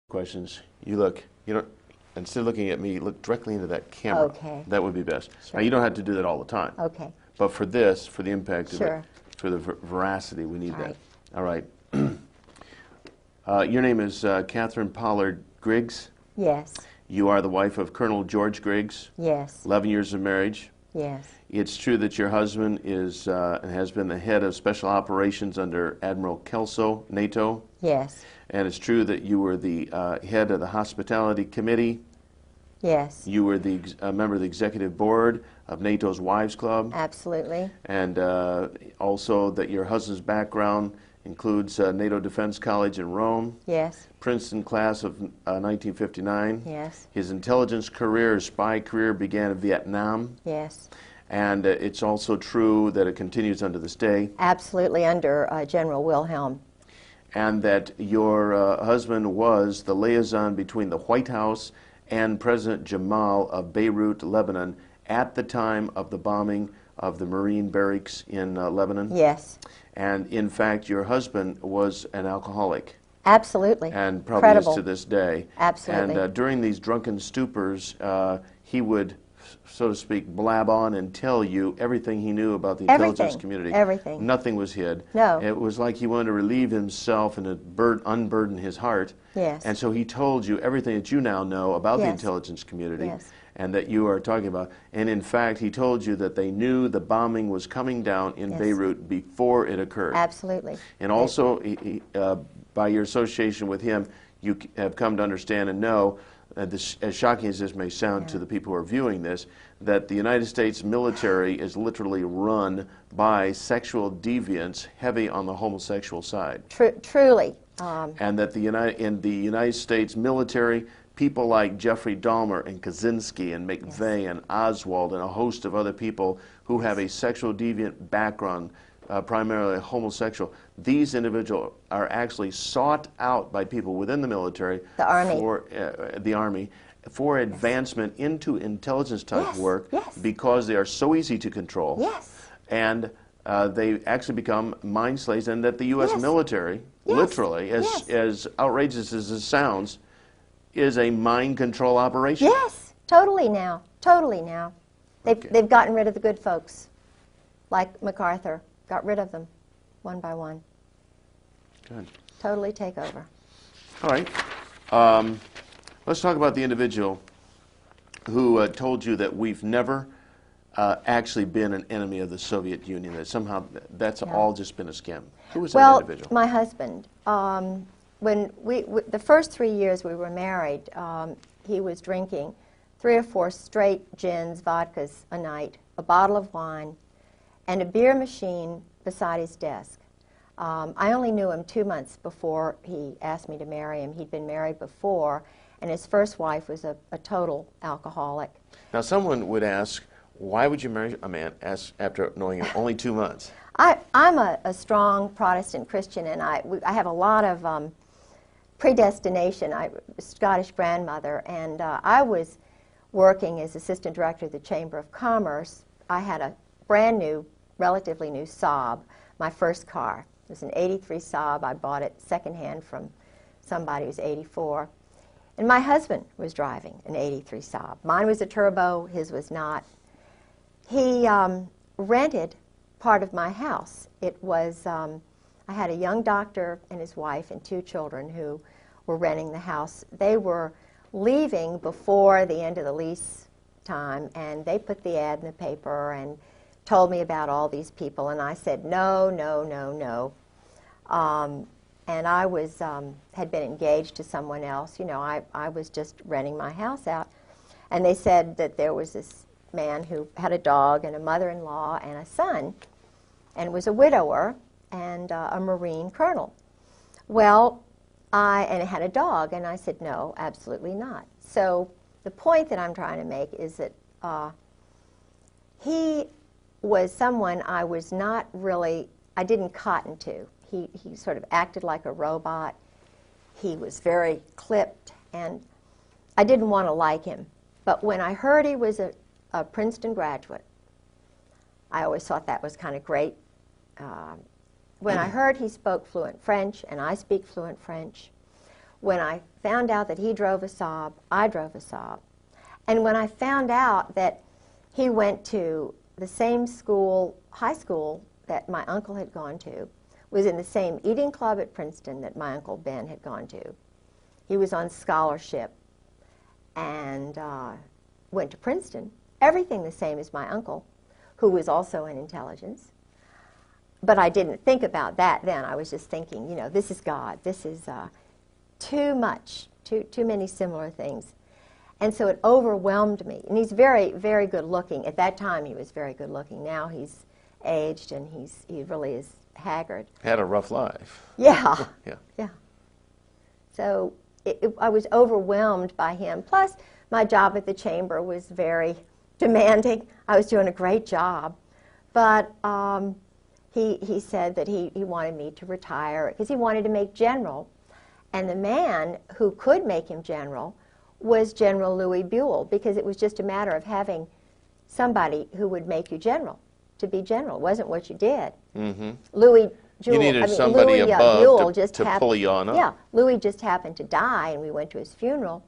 questions. You don't, instead of looking at me, look directly into that camera. Okay. That would be best. Sure. Now, you don't have to do that all the time. Okay. But for this, for the impact of Sure. it, for the veracity, we need All that. right. All right. Your name is Catherine Pollard Griggs. Yes. You are the wife of Colonel George Griggs. Yes. 11 years of marriage. Yes. It's true that your husband is and has been the head of special operations under Admiral Kelso, NATO. Yes. And it's true that you were the head of the hospitality committee. Yes. You were the member of the executive board of NATO's Wives Club. Absolutely. And also that your husband's background includes NATO Defense College in Rome. Yes. Princeton class of 1959. Yes. His intelligence career, his spy career began in Vietnam. Yes. And it's also true that it continues unto this day. Absolutely, under General Wilhelm. And that your husband was the liaison between the White House and President Jamal of Beirut, Lebanon, at the time of the bombing of the Marine barracks in Lebanon. Yes. And in fact, your husband was an alcoholic. Absolutely. And probably Incredible. is to this day. Absolutely. And during these drunken stupors, he would, so to speak, blab on and tell you everything he knew about the intelligence community. Everything. Nothing was hid. No. It was like he wanted to relieve himself and unburden his heart. Yes. And so he told you everything that you now know about the Yes. intelligence community. Yes. And that you are talking about. And in fact, he told you that they knew the bombing was coming down in Yes. Beirut before it occurred. Absolutely. And also, by your association with him, you have come to understand and know, as shocking as this may sound to the people who are viewing this, that the United States military is literally run by sexual deviants heavy on the homosexual side. Truly. And that in the United States military, people like Jeffrey Dahmer and Kaczynski and McVeigh and Oswald and a host of other people who have a sexual deviant background, primarily homosexual, these individuals are actually sought out by people within the military, The Army. For advancement into intelligence type Yes, work, yes. because they are so easy to control. Yes. And they actually become mind slaves, and that the U.S. Yes. military, Yes. literally, as outrageous as it sounds, is a mind control operation. Yes. Totally now. Totally now. They've gotten rid of the good folks, like MacArthur. Got rid of them, one by one. Good. Totally take over. All right. Let's talk about the individual who told you that we've never actually been an enemy of the Soviet Union, that somehow that's all just been a scam. Who was that individual? My husband. When the first 3 years we were married, he was drinking 3 or 4 straight gins, vodkas a night, a bottle of wine, and a beer machine beside his desk. I only knew him 2 months before he asked me to marry him. He'd been married before, and his first wife was a total alcoholic. Now, someone would ask, why would you marry a man after knowing him only 2 months? I'm a strong Protestant Christian, and I have a lot of predestination. I'm a Scottish grandmother, and I was working as assistant director of the Chamber of Commerce. I had a brand new, relatively new Saab, my first car. It was an 83 Saab. I bought it secondhand from somebody who's 84. And my husband was driving an 83 Saab. Mine was a turbo, his was not. He rented part of my house. It was, I had a young doctor and his wife and 2 children who were renting the house. They were leaving before the end of the lease time, and they put the ad in the paper and told me about all these people, and I said, no, no, no, no. And I was, had been engaged to someone else. You know, I was just renting my house out. And they said that there was this man who had a dog and a mother-in-law and a son, and was a widower and a Marine colonel. Well, and it had a dog, and I said, no, absolutely not. So the point that I'm trying to make is that he was someone I was not really, I didn't cotton to. He sort of acted like a robot. He was very clipped, and I didn't want to like him. But when I heard he was a Princeton graduate, I always thought that was kind of great. When I heard he spoke fluent French, and I speak fluent French, when I found out that he drove a Saab, I drove a Saab. And when I found out that he went to the same school, high school, that my uncle had gone to, was in the same eating club at Princeton that my Uncle Ben had gone to. He was on scholarship and went to Princeton. Everything the same as my uncle, who was also in intelligence. But I didn't think about that then. I was just thinking, you know, this is God. This is too much, too many similar things. And so it overwhelmed me. And he's very, very good looking. At that time, he was very good looking. Now he's aged and he really is haggard. Had a rough life. Yeah. Yeah. Yeah. So I was overwhelmed by him. Plus, my job at the chamber was very demanding. I was doing a great job. But he said that he wanted me to retire because he wanted to make general. And the man who could make him general was General Louis Buell, because it was just a matter of having somebody who would make you general to be general. It wasn't what you did. Mm-hmm. Louis Buell, You needed somebody above to pull you on up. Yeah, Louis just happened to die, and we went to his funeral,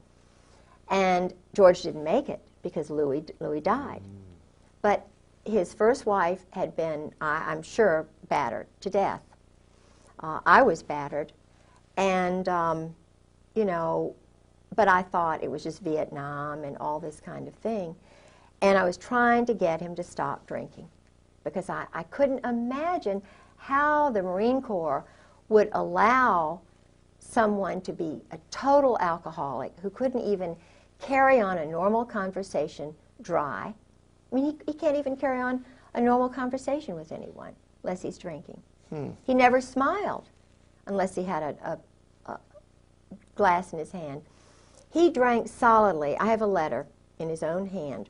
and George didn't make it because Louis died. But his first wife had been, I'm sure, battered to death. I was battered, and you know, but I thought it was just Vietnam and all this kind of thing. And I was trying to get him to stop drinking because I couldn't imagine how the Marine Corps would allow someone to be a total alcoholic who couldn't even carry on a normal conversation dry. I mean, he can't even carry on a normal conversation with anyone unless he's drinking. He never smiled unless he had a glass in his hand. He drank solidly. I have a letter in his own hand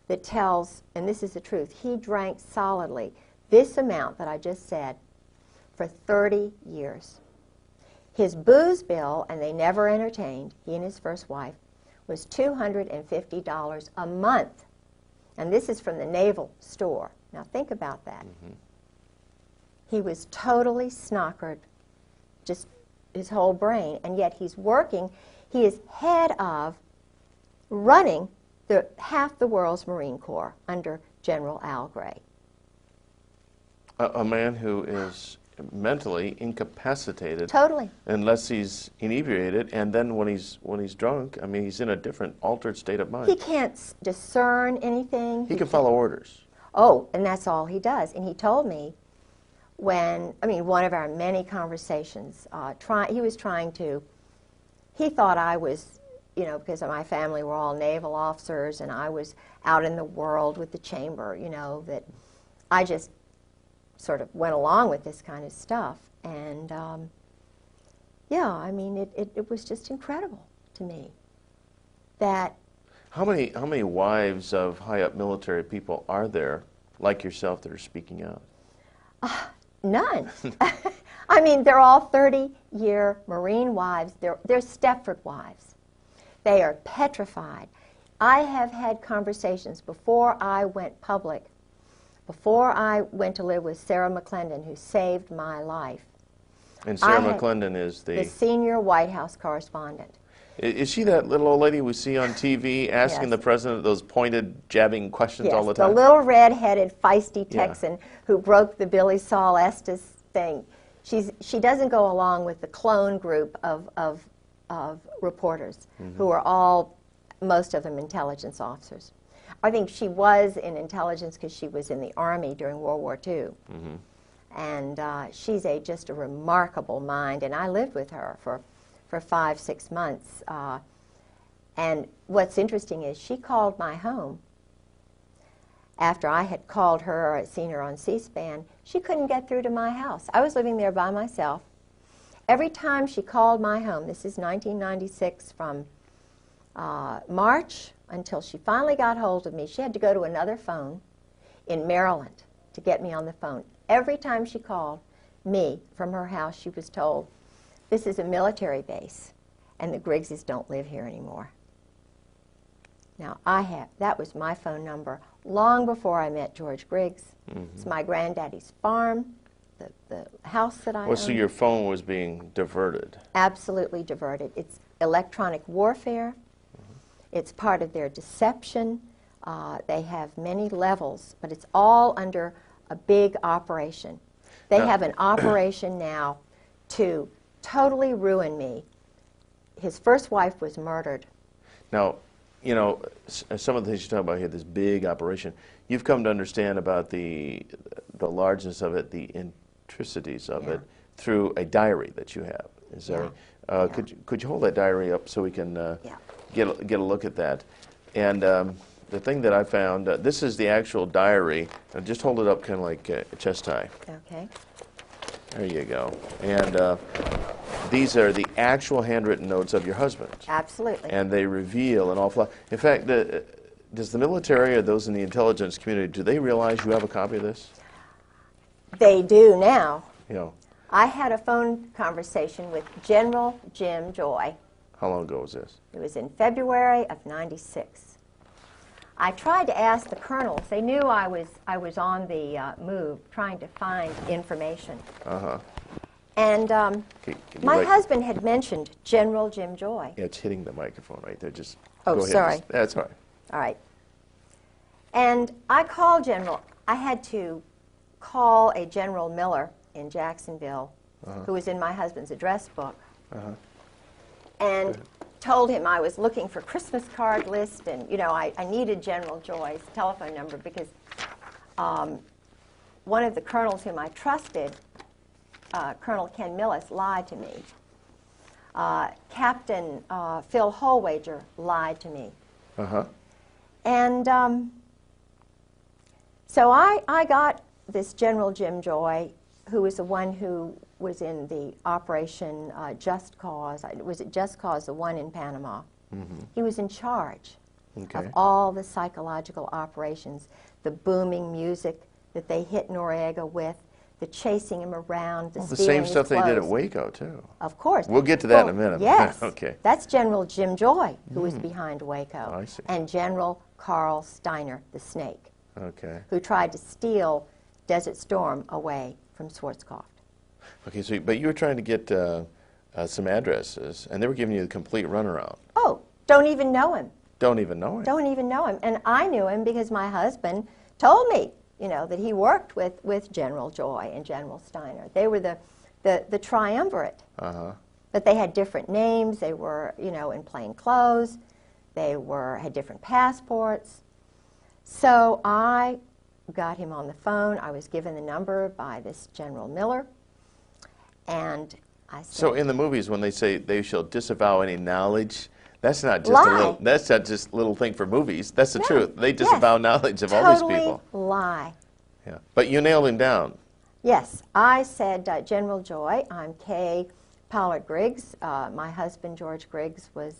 that tells, and this is the truth, he drank solidly this amount that I just said for 30 years. His booze bill, and they never entertained, he and his first wife, was $250 a month. And this is from the Naval Store. Now think about that. He was totally snockered, just his whole brain, and yet he's working. He is head of running half the world's Marine Corps under General Al Gray. A man who is mentally incapacitated. Totally. Unless he's inebriated, and then when he's drunk, I mean, he's in a different, altered state of mind. He can't discern anything. He can follow orders. Oh, and that's all he does. And he told me when, I mean, one of our many conversations, he was trying to, he thought I was, you know, because my family were all naval officers and I was out in the world with the chamber, you know, that I just sort of went along with this kind of stuff. And, yeah, I mean, it was just incredible to me that... How many wives of high-up military people are there, like yourself, that are speaking out? None. I mean, they're all 30-year Marine wives. They're Stepford wives. They are petrified. I have had conversations before I went public, before I went to live with Sarah McClendon, who saved my life. And Sarah McClendon is the senior White House correspondent. Is she that little old lady we see on TV asking the president those pointed, jabbing questions all the time? The little red-headed, feisty Texan who broke the Billy Saul Estes thing. She doesn't go along with the clone group of reporters who are all, most of them, intelligence officers. I think she was in intelligence because she was in the Army during World War II. And she's just a remarkable mind, and I lived with her for 5-6 months. And what's interesting is she called my home. After I had called her or seen her on C-SPAN, she couldn't get through to my house. I was living there by myself. Every time she called my home, this is 1996, from March until she finally got hold of me, she had to go to another phone in Maryland to get me on the phone. Every time she called me from her house, she was told, "This is a military base, and the Griggses don't live here anymore." Now, that was my phone number long before I met George Griggs. It's my granddaddy's farm. the house that I Well, so own. your phone was being diverted. Absolutely diverted. It's electronic warfare. It's part of their deception. They have many levels, but it's all under a big operation. They have an operation now to totally ruin me. His first wife was murdered. Now, you know, some of the things you talk about here, this big operation, you've come to understand about the largeness of it, the intricacies of it, through a diary that you have. Is that right? Could you hold that diary up so we can get a look at that? And the thing that I found, this is the actual diary. Just hold it up kind of like chest high. Okay. There you go. And these are the actual handwritten notes of your husband. Absolutely. And they reveal an awful lot. In fact, does the military or those in the intelligence community, do they realize you have a copy of this? They do now. You know, I had a phone conversation with General Jim Joy. how long ago was this? It was in February of '96. I tried to ask the colonels. They knew I was on the move, trying to find information. Uh-huh. And Can you my husband had mentioned General Jim Joy. Yeah, it's hitting the microphone right there. Just Oh, go ahead. sorry. That's all right. All right. And I called General. I had to call a General Miller in Jacksonville, who was in my husband's address book, and told him I was looking for Christmas card list, and you know I needed General Joy's telephone number because one of the colonels whom I trusted, Colonel Ken Millis, lied to me. Captain Phil Holwager lied to me. Uh-huh. And so I got this General Jim Joy, who was the one who was in the Operation Just Cause. Was it Just Cause, the one in Panama? He was in charge of all the psychological operations, the booming music that they hit Noriega with, the chasing him around, the The stealing same his stuff they did at clothes. Waco, too. Of course. We'll get to that in a minute. Yes. Okay. That's General Jim Joy, who was behind Waco. I see. And General Carl Steiner, the Snake, Okay. who tried to steal Desert Storm away from Schwarzkopf. Okay, so, but you were trying to get some addresses, and they were giving you the complete runaround. Oh, don't even know him. Don't even know it. Don't even know him. And I knew him because my husband told me, you know, that he worked with General Joy and General Steiner. They were the triumvirate. Uh-huh. But they had different names. They were, you know, in plain clothes. They had different passports. So I got him on the phone. I was given the number by this General Miller. And I said, So in the movies, when they say they shall disavow any knowledge, that's not just Lie. that's not just a little thing for movies. That's the No. truth. They Yes. disavow knowledge of all these totally people. lie. Yeah. But you nailed him down. Yes, I said, General Joy, I'm Kay Pollard Griggs. My husband, George Griggs, was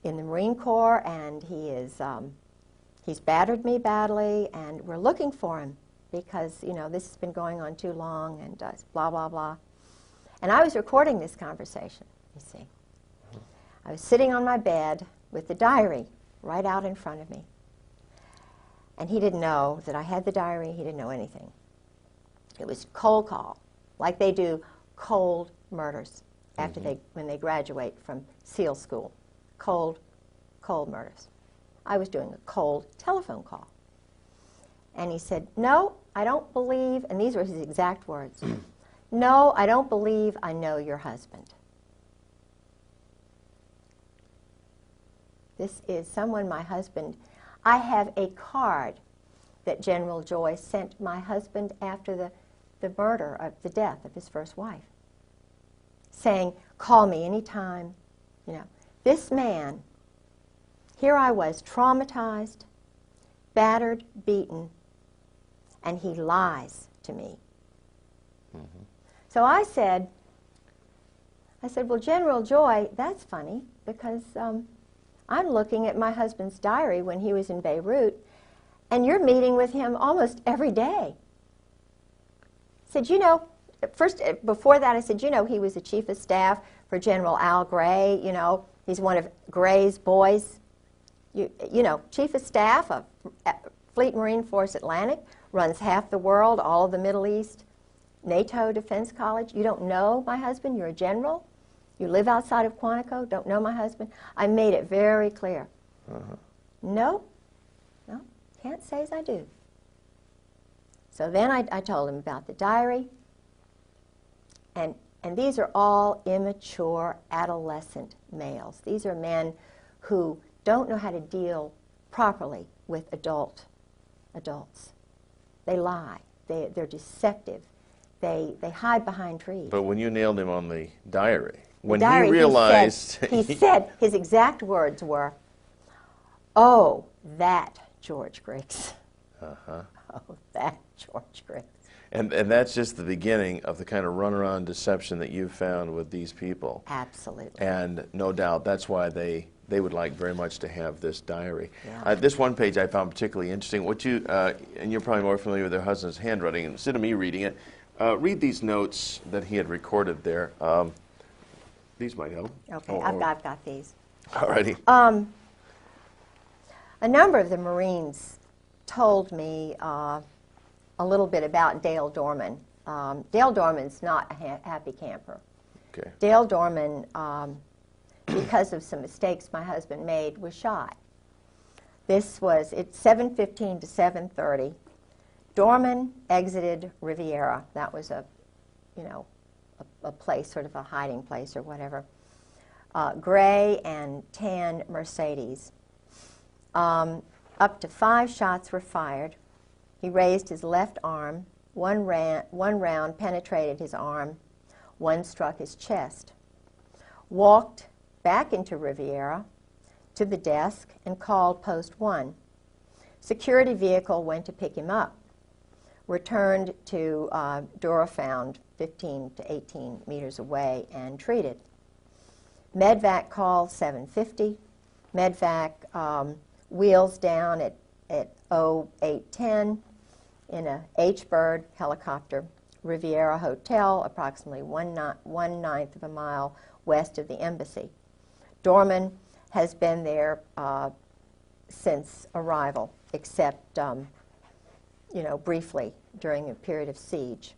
in the Marine Corps, and he's battered me badly, and we're looking for him because, you know, this has been going on too long, and blah, blah, blah. And I was recording this conversation, you see. I was sitting on my bed with the diary right out in front of me. And he didn't know that I had the diary. He didn't know anything. It was cold call, like they do cold murders after when they graduate from SEAL school. Cold murders. I was doing a cold telephone call. And he said, no, I don't believe, and these were his exact words, no, I don't believe I know your husband. This is someone my husband, I have a card that General Joy sent my husband after the murder, of the death of his first wife, saying, call me anytime. You know, this man, here I was, traumatized, battered, beaten, and he lies to me. So I said, well, General Joy, that's funny, because I'm looking at my husband's diary when he was in Beirut, and you're meeting with him almost every day. I said, you know, first, before that I said, you know, he was the chief of staff for General Al Gray, you know, he's one of Gray's boys. You know, chief of staff of Fleet Marine Force Atlantic, runs half the world, all of the Middle East. NATO Defense College? You don't know my husband? You're a general? You live outside of Quantico? Don't know my husband? I made it very clear. No, no, can't say as I do. So then I told him about the diary. And these are all immature, adolescent males. These are men who don't know how to deal properly with adults. They lie. They're deceptive. They hide behind trees. But when you nailed him on the diary, when diary, he realized... He said, his exact words were, "Oh, that George Griggs." Oh, that George Griggs. And that's just the beginning of the kind of runaround deception that you've found with these people. Absolutely. And no doubt that's why they would like very much to have this diary. Yeah. This one page I found particularly interesting. What you and you're probably more familiar with their husband's handwriting. Instead of me reading it, read these notes that he had recorded there. These might help. Okay, I've got these. Alrighty. A number of the Marines told me a little bit about Dale Dorman. Dale Dorman's not a happy camper. Okay. Dale Dorman, because of some mistakes my husband made, was shot. This was at 7:15 to 7:30. Dorman exited Riviera. That was a place, sort of a hiding place or whatever. Gray and tan Mercedes. Up to 5 shots were fired. He raised his left arm. One round penetrated his arm. One struck his chest. Walked back into Riviera to the desk and called Post 1. Security vehicle went to pick him up. Returned to Durafound, 15 to 18 meters away, and treated. Medvac called 7:50. Medvac wheels down at 08:10 in a H-Bird helicopter. Riviera Hotel, approximately 1/9 of a mile west of the embassy. Dorman has been there since arrival, except briefly during a period of siege.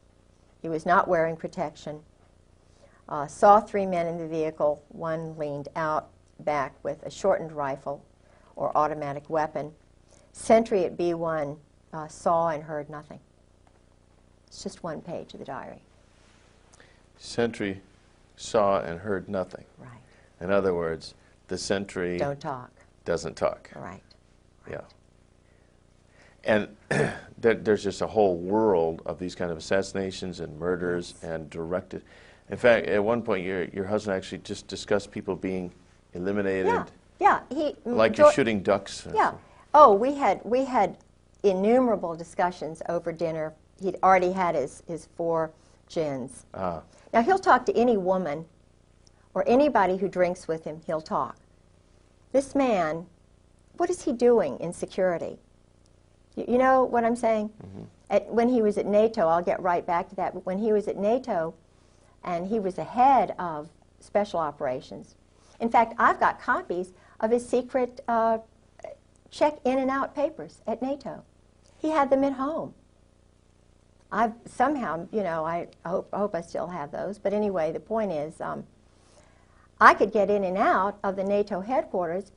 He was not wearing protection. Saw 3 men in the vehicle. One leaned out back with a shortened rifle or automatic weapon. Sentry at B1 saw and heard nothing. It's just one page of the diary. Sentry saw and heard nothing. Right. In other words, the sentry Don't talk. doesn't talk. Right. Yeah. And there's just a whole world of these kind of assassinations and murders and directed. In fact, at one point, your husband actually just discussed people being eliminated. Yeah. Like you're shooting ducks. Yeah. Oh, we had innumerable discussions over dinner. He'd already had his 4 gins. Ah. Now, he'll talk to any woman or anybody who drinks with him, he'll talk. This man, what is he doing in security? You know what I'm saying? Mm-hmm. When he was at NATO, I'll get right back to that, but when he was at NATO and he was the head of special operations, in fact, I've got copies of his secret check in and out papers at NATO. He had them at home. I've somehow, I hope I still have those, but anyway, the point is I could get in and out of the NATO headquarters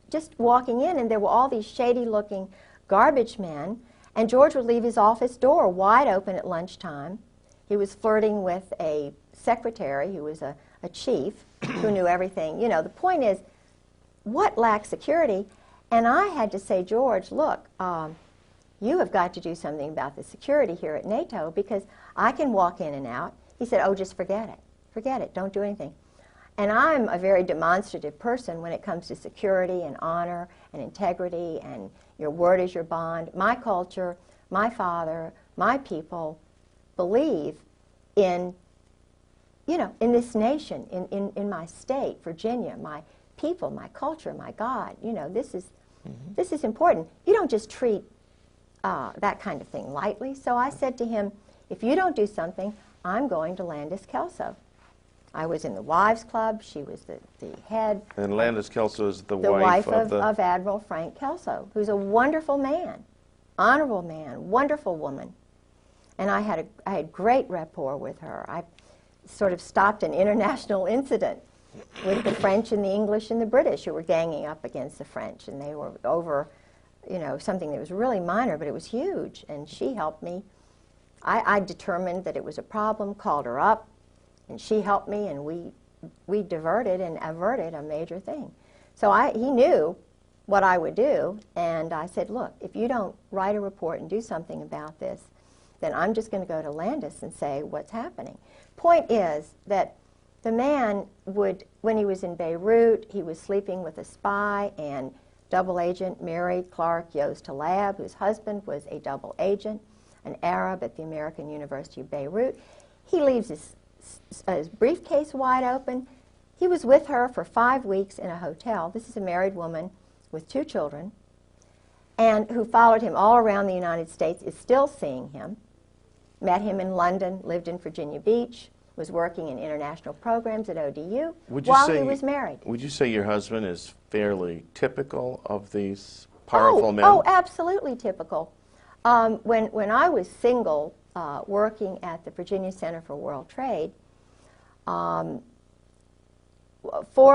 just walking in, and there were all these shady-looking garbage men, and George would leave his office door wide open at lunchtime. He was flirting with a secretary who was a chief who knew everything. The point is, what lacked security? And I had to say, George, look, you have got to do something about the security here at NATO because I can walk in and out. He said, oh, just forget it. Forget it. Don't do anything. And I'm a very demonstrative person when it comes to security and honor and integrity and your word is your bond. My culture, my father, my people believe in, in this nation, in my state, Virginia, my people, my culture, my God. This is important. You don't just treat that kind of thing lightly. So I said to him, if you don't do something, I'm going to Landis Kelso. I was in the Wives Club. She was the head. And Landis Kelso is the wife of Admiral Frank Kelso, who's a wonderful man, honorable man, wonderful woman. And I had great rapport with her. I sort of stopped an international incident with the French and the English and the British who were ganging up against the French, and they were over, you know, something that was really minor, but it was huge, and she helped me. I determined that it was a problem, called her up, and she helped me, and we diverted and averted a major thing. So he knew what I would do, and I said, look, if you don't write a report and do something about this, then I'm just going to go to Landis and say what's happening. Point is that the man would, when he was in Beirut, he was sleeping with a spy and double agent Mary Clark Yost Talab, whose husband was a double agent, an Arab at the American University of Beirut. He leaves his briefcase wide open. He was with her for 5 weeks in a hotel. This is a married woman with 2 children, and who followed him all around the United States, is still seeing him. Met him in London, lived in Virginia Beach, was working in international programs at ODU while he was married. Would you say your husband is fairly typical of these powerful men? Oh, absolutely typical. When I was single, working at the Virginia Center for World Trade, 4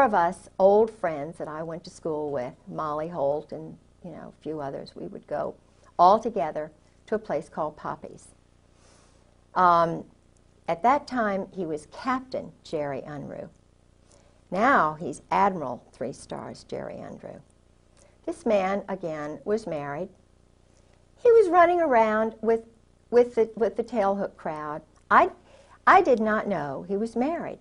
of us old friends that I went to school with, Molly Holt and a few others, we would go all together to a place called Poppy's. At that time, he was Captain Jerry Unruh. Now he's Admiral 3 stars Jerry Unruh. This man, again, was married. He was running around with the tailhook crowd. I did not know he was married.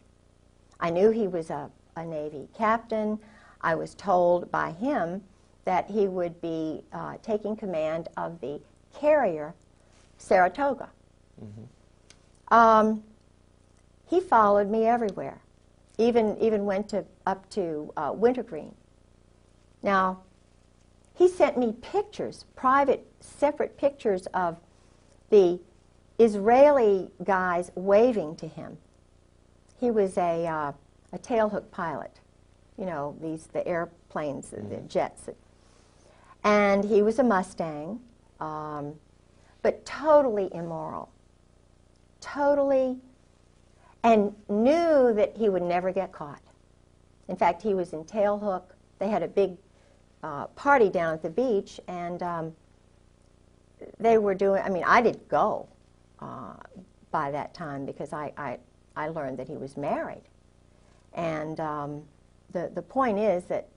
I knew he was a Navy captain. I was told by him that he would be taking command of the carrier Saratoga. Mm-hmm. He followed me everywhere, even went up to Wintergreen. Now, he sent me pictures, private, separate pictures of the Israeli guys waving to him. He was a tailhook pilot, the airplanes, the jets. And he was a Mustang, but totally immoral. Totally, and knew that he would never get caught. In fact, he was in tailhook. They had a big party down at the beach, and they were doing, I didn't go by that time because I learned that he was married. And the point is that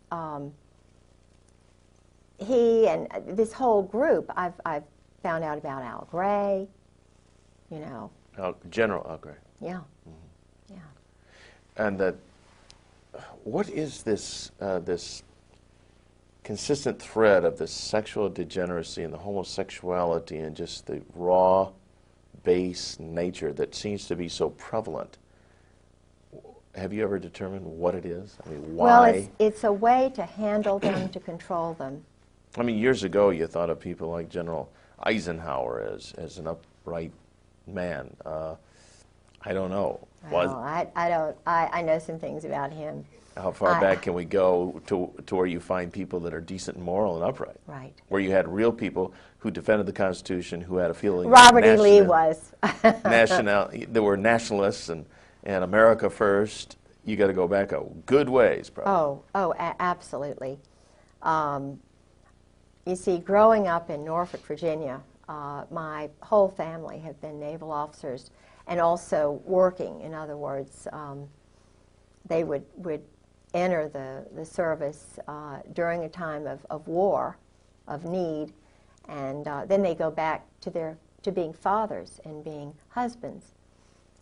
he and this whole group, I've found out about Al Gray, General Al Gray. Yeah. Mm-hmm. Yeah. And that, what is this this consistent thread of the sexual degeneracy and the homosexuality and just the raw, base nature that seems to be so prevalent? Have you ever determined what it is? Why? Well, it's a way to handle them, to control them. Years ago you thought of people like General Eisenhower as an upright man. I don't know. I know some things about him. How far back can we go to where you find people that are decent and moral and upright? Right. Where you had real people who defended the Constitution, who had a feeling. Robert E. Lee was. There were nationalists and America first. You got to go back a good ways, probably. Absolutely. You see, growing up in Norfolk, Virginia, my whole family have been naval officers and also working. In other words, they would enter the service during a time of war, of need, and then they go back to being fathers and being husbands.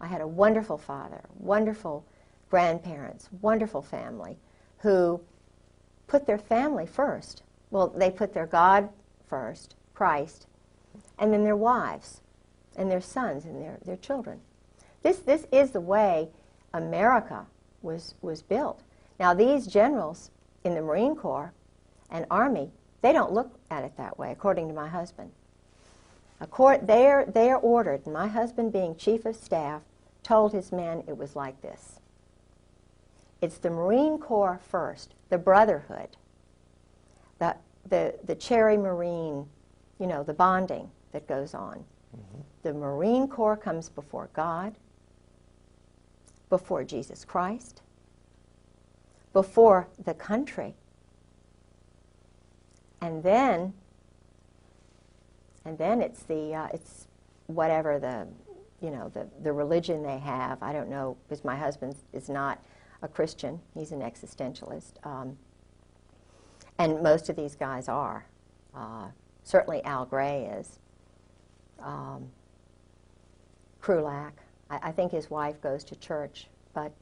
I had a wonderful father, wonderful grandparents, wonderful family who put their family first. Well, they put their God first, Christ, and then their wives and their sons and their children. This is the way America was built. Now, these generals in the Marine Corps and Army, they don't look at it that way, according to my husband. They are ordered, and my husband, being chief of staff, told his men it was like this. It's the Marine Corps first, the brotherhood, the cherry Marine, the bonding that goes on. Mm-hmm. the Marine Corps comes before God, before Jesus Christ, before the country, and then it's it's whatever the religion they have. I don't know, because my husband is not a Christian. He's an existentialist, and most of these guys are. Certainly Al Gray is. Krulak. I think his wife goes to church, but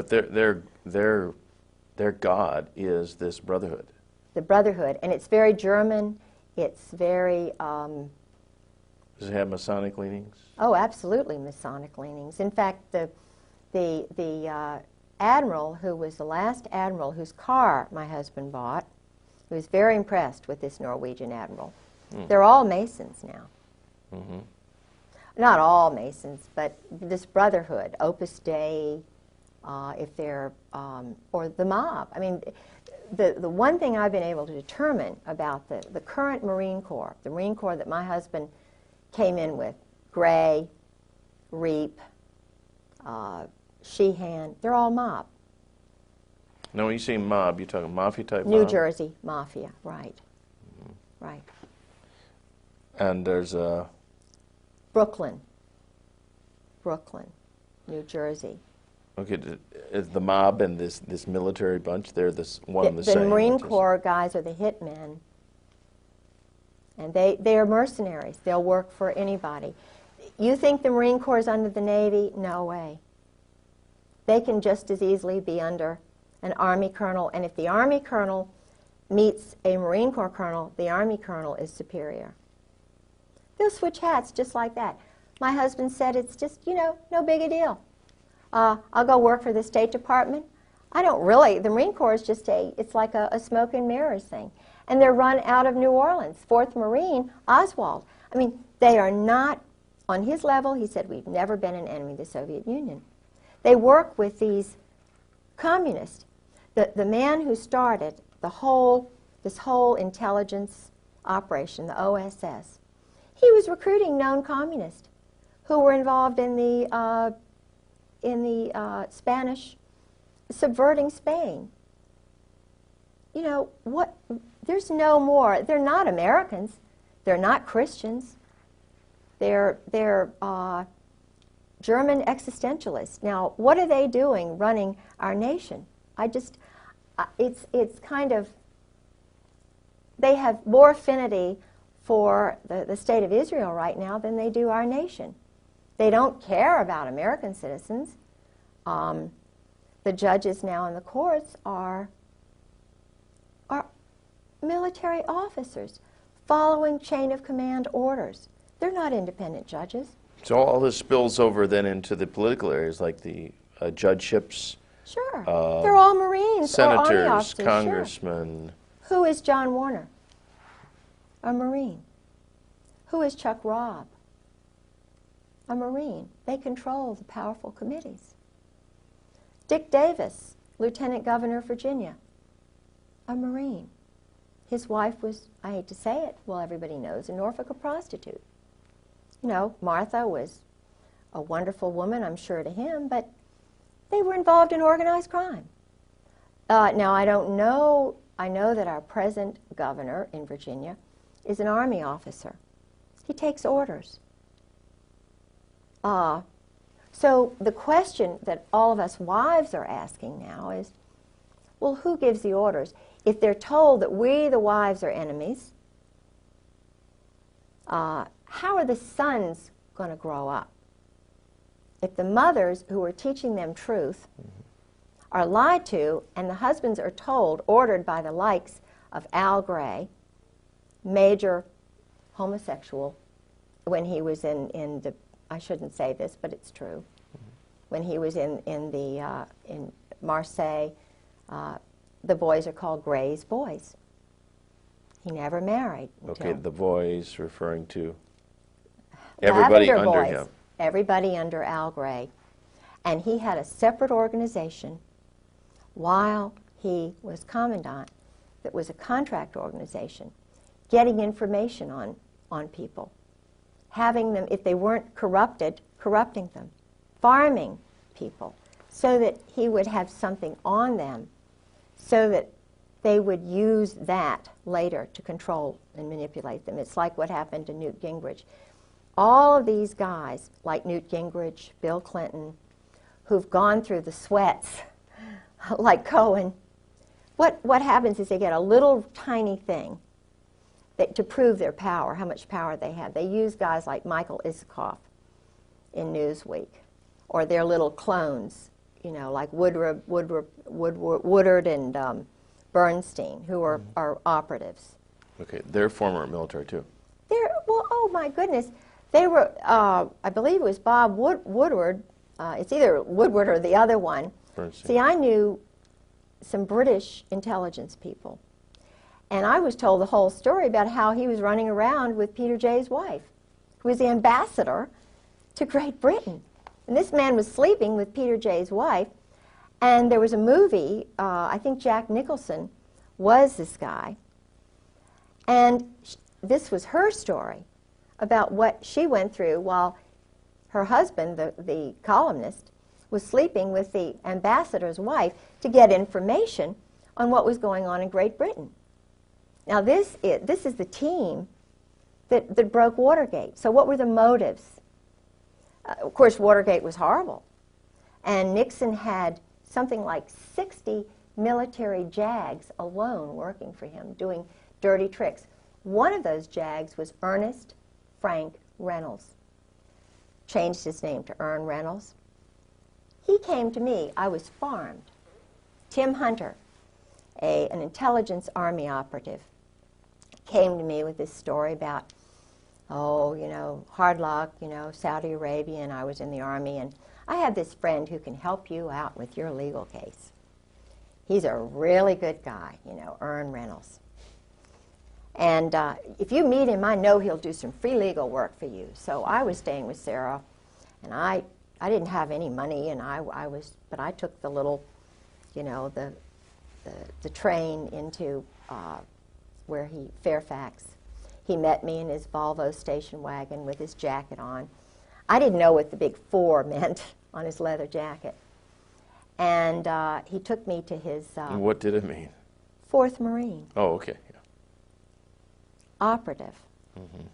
their God is this brotherhood. The brotherhood, and it's very German. It's very. Does it have Masonic leanings? Oh, absolutely Masonic leanings. In fact, the admiral who was the last admiral whose car my husband bought, he was very impressed with this Norwegian admiral. They're all Masons now. Mm-hmm. Not all Masons, but this brotherhood, Opus Dei, if they're, or the mob. I mean, the one thing I've been able to determine about the current Marine Corps, the Marine Corps that my husband came in with, Gray, Reap, Sheehan, they're all mob. Now, when you say mob, you're talking mafia type mob? New Jersey mafia, right. Mm-hmm. Right. And there's a... Brooklyn, New Jersey. Okay, is the mob and this military bunch, they're one and the same? The Marine Corps guys are the hitmen, and they are mercenaries. They'll work for anybody. You think the Marine Corps is under the Navy? No way. They can just as easily be under an Army colonel, and if the Army colonel meets a Marine Corps colonel, the Army colonel is superior. They'll switch hats just like that. My husband said it's just, no big a deal. I'll go work for the State Department. I don't really. The Marine Corps is just it's like a smoke and mirrors thing. And they're run out of New Orleans. 4th Marine, Oswald. I mean, they are not on his level. He said, we've never been an enemy of the Soviet Union. They work with these communists. The man who started this whole intelligence operation, the OSS, he was recruiting known communists who were involved in the Spanish, subverting Spain. There's no more. They're not Americans. They're not Christians. They're German existentialists. Now, what are they doing running our nation? It's kind of, they have more affinity for the state of Israel right now than they do our nation. They don't care about American citizens. The judges now in the courts are military officers following chain of command orders. They're not independent judges. So all this spills over then into the political areas, like the judgeships. Sure. They're all Marines or Army senators, officers. congressmen. Sure. Who is John Warner? A Marine. Who is Chuck Robb? A Marine. They control the powerful committees. Dick Davis, Lieutenant Governor of Virginia, a Marine. His wife was, I hate to say it, well, everybody knows, in Norfolk, a prostitute. Martha was a wonderful woman, I'm sure, to him, but they were involved in organized crime. Now, I don't know, I know that our present governor in Virginia is an Army officer. He takes orders. So the question that all of us wives are asking now is, well, who gives the orders? If they're told that we, the wives, are enemies, how are the sons going to grow up? If the mothers who are teaching them truth are lied to, and the husbands are told, ordered by the likes of Al Gray, major homosexual, when he was in the, I shouldn't say this, but it's true, when he was in Marseille, the boys are called Gray's boys. He never married. Okay, the boys referring to everybody under boys, him. Everybody under Al Gray. And he had a separate organization while he was commandant that was a contract organization, getting information on on people, having them, if they weren't corrupted, corrupting them, farming people, so that he would have something on them, so that they would use that later to control and manipulate them. It's like what happened to Newt Gingrich. All of these guys, like Newt Gingrich, Bill Clinton, who've gone through the sweats, like Cohen, what happens is they get a little tiny thing that, to prove their power, how much power they have. They use guys like Michael Isikoff in Newsweek, or their little clones, you know, like Woodward and Bernstein, who are operatives. Okay, they're former military too. Well, oh my goodness. They were, I believe it was Bob Woodward. It's either Woodward or the other one. Bernstein. See, I knew some British intelligence people. And I was told the whole story about how he was running around with Peter Jay's wife, who was the ambassador to Great Britain. And this man was sleeping with Peter Jay's wife. And there was a movie, I think Jack Nicholson was this guy. And this was her story about what she went through while her husband, the columnist, was sleeping with the ambassador's wife to get information on what was going on in Great Britain. Now this is the team that broke Watergate. So what were the motives? Of course, Watergate was horrible. And Nixon had something like 60 military JAGs alone working for him, doing dirty tricks. One of those JAGs was Ernest Frank Reynolds. Changed his name to Ern Reynolds. He came to me. I was farmed. Tim Hunter, an intelligence army operative, came to me with this story about, oh, you know, hard luck, you know, Saudi Arabia, and I was in the army, and I have this friend who can help you out with your legal case. He's a really good guy, you know, Ern Reynolds. And if you meet him, I know he'll do some free legal work for you. So I was staying with Sarah, and I didn't have any money, and but I took the little, you know, the train into Fairfax. He met me in his Volvo station wagon with his jacket on. I didn't know what the big 4 meant on his leather jacket. And he took me to his... what did it mean? 4th Marine. Oh, okay. Yeah. Operative. Mm-hmm.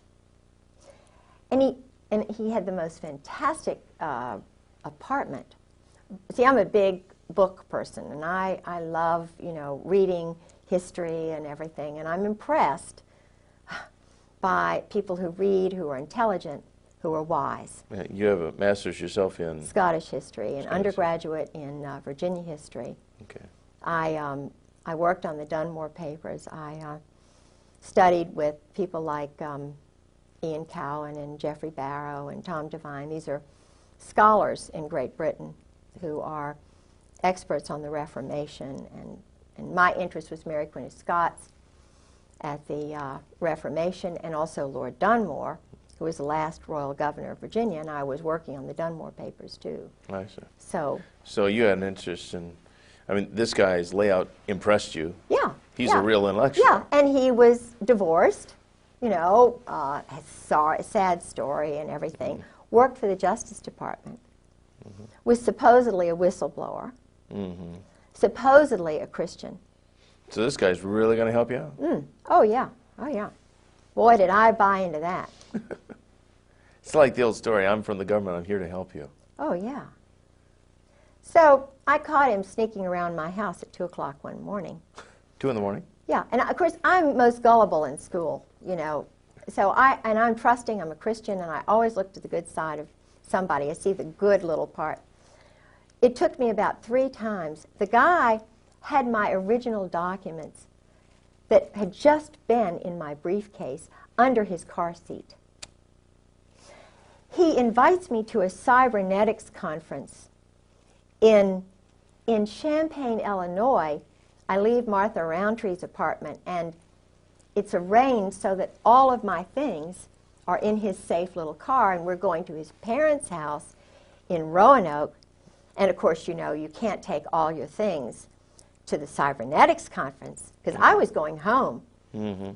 And he had the most fantastic apartment. See, I'm a big book person, and I love, you know, reading history and everything, and I'm impressed by people who read, who are intelligent, who are wise. You have a master's yourself in? Scottish history, and undergraduate in Virginia history. Okay. I worked on the Dunmore papers. I studied with people like Ian Cowan and Geoffrey Barrow and Tom Devine. These are scholars in Great Britain who are experts on the Reformation, and my interest was Mary Queen of Scots at the Reformation, and also Lord Dunmore, who was the last royal governor of Virginia, and I was working on the Dunmore papers too. I see. So you had an interest in, I mean, this guy's layout impressed you. Yeah. He's a real intellectual. Yeah, and he was divorced, you know, a sad story and everything. Mm-hmm. Worked for the Justice Department. Mm-hmm. Was supposedly a whistleblower. Mm-hmm. Supposedly a Christian. So this guy's really going to help you out? Oh, yeah. Oh, yeah. Boy, did I buy into that. It's like the old story, I'm from the government, I'm here to help you. Oh, yeah. So I caught him sneaking around my house at 2 o'clock one morning. 2 in the morning? Yeah, and of course I'm most gullible in school, you know. So I'm trusting, I'm a Christian, and I always look to the good side of somebody. I see the good little part. It took me about 3 times. The guy had my original documents that had just been in my briefcase under his car seat. He invites me to a cybernetics conference in Champaign, Illinois. I leave Martha Roundtree's apartment, and it's arranged so that all of my things are in his safe little car, and we're going to his parents' house in Roanoke. And of course, you know, you can't take all your things to the cybernetics conference, because I was going home.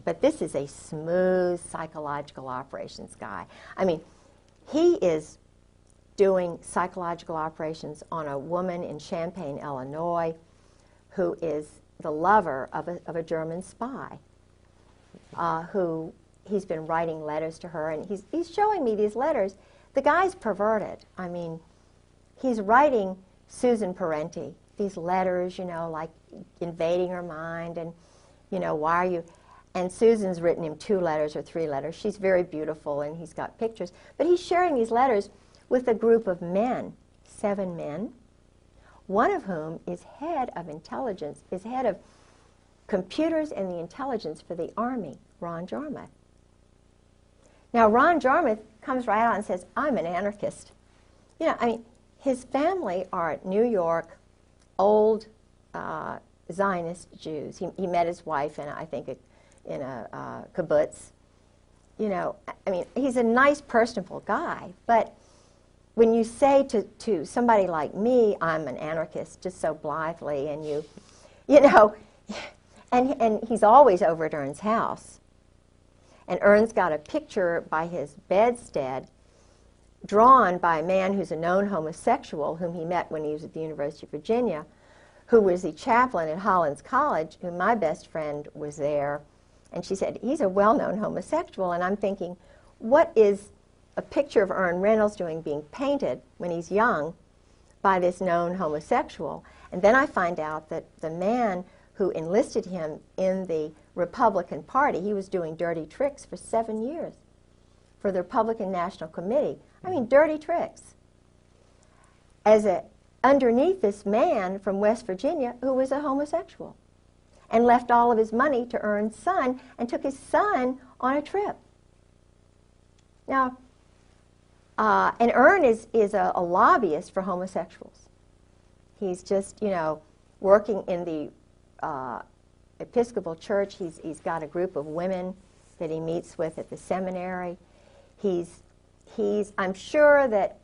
But this is a smooth psychological operations guy. I mean, he is doing psychological operations on a woman in Champaign, Illinois, who is the lover of a German spy, who he's been writing letters to her, and he's showing me these letters. The guy's perverted. I mean, he's writing Susan Parenti these letters, you know, like invading her mind, and, you know, why are you... And Susan's written him 2 letters or 3 letters. She's very beautiful, and he's got pictures. But he's sharing these letters with a group of men, 7 men, one of whom is head of intelligence, is head of computers and the intelligence for the Army, Ron Jarmuth. Now, Ron Jarmuth comes right out and says, I'm an anarchist. You know, I mean, his family are New York, old Zionist Jews. He met his wife in, I think, in a kibbutz. You know, I mean, he's a nice, personable guy, but when you say to somebody like me, I'm an anarchist, just so blithely, and you know, and he's always over at Ern's house. And Ern's got a picture by his bedstead drawn by a man who's a known homosexual whom he met when he was at the University of Virginia, who was the chaplain at Hollins College, who my best friend was there. And she said, he's a well-known homosexual. And I'm thinking, what is a picture of Ern Reynolds doing being painted when he's young by this known homosexual? And then I find out that the man who enlisted him in the Republican Party, he was doing dirty tricks for 7 years for the Republican National Committee. I mean, dirty tricks. Underneath this man from West Virginia who was a homosexual and left all of his money to Ern's son and took his son on a trip. Now, and Ern is a lobbyist for homosexuals. He's just, you know, working in the Episcopal Church. He's got a group of women that he meets with at the seminary. I'm sure that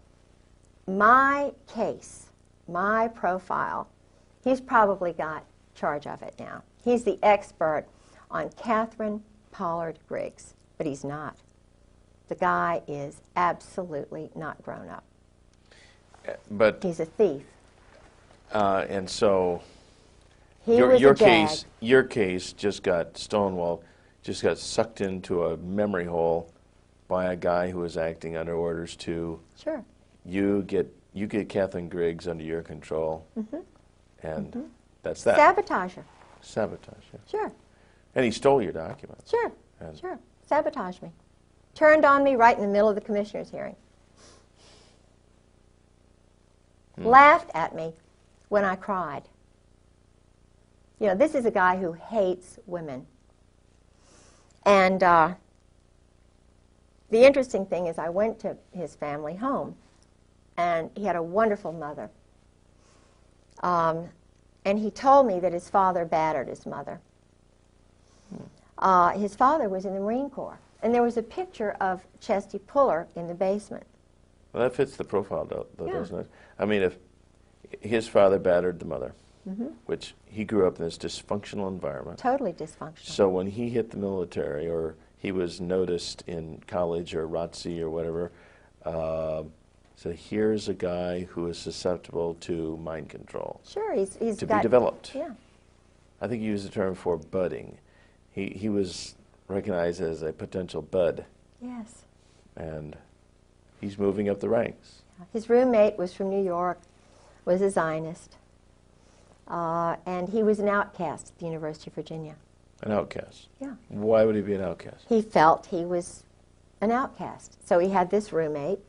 my case, my profile, he's probably got charge of it now. He's the expert on Catherine Pollard Griggs, but he's not. The guy is absolutely not grown up. But he's a thief. And so He your was a your case just got stonewalled, just got sucked into a memory hole by a guy who was acting under orders to Sure. you get Catherine Griggs under your control, and that's that. Sabotage her. Sabotage, yeah. Sure. And he stole your documents. Sure. And Sure. Sabotage me. Turned on me right in the middle of the commissioner's hearing. Laughed at me when I cried. You know, this is a guy who hates women. And the interesting thing is I went to his family home, and he had a wonderful mother. And he told me that his father battered his mother. His father was in the Marine Corps. And there was a picture of Chesty Puller in the basement. Well, that fits the profile, though, Yeah. doesn't it? I mean, if his father battered the mother, which he grew up in this dysfunctional environment. Totally dysfunctional. So when he hit the military, or he was noticed in college or ROTC or whatever, so here's a guy who is susceptible to mind control. Sure, he's to got, be developed. Yeah. I think you used the term for budding. He was recognized as a potential bud, Yes. and he's moving up the ranks. His roommate was from New York, was a Zionist, and he was an outcast at the University of Virginia. An outcast. Yeah. Why would he be an outcast? He felt he was an outcast. So he had this roommate,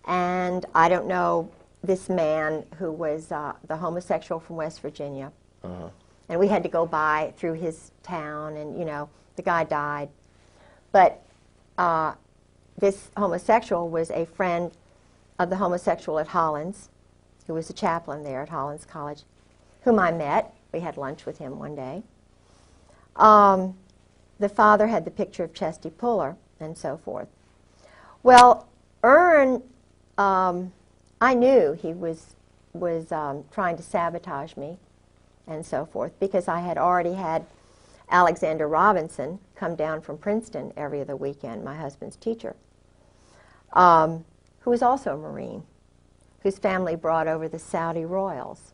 and I don't know, this man who was the homosexual from West Virginia. And we had to go by through his town, and, you know, the guy died. But this homosexual was a friend of the homosexual at Hollins, who was a chaplain there at Hollins College, whom I met. We had lunch with him one day. The father had the picture of Chesty Puller, and so forth. Well, Ern, I knew he was trying to sabotage me, and so forth, because I had already had Alexander Robinson come down from Princeton every other weekend, my husband's teacher, who was also a Marine, whose family brought over the Saudi royals,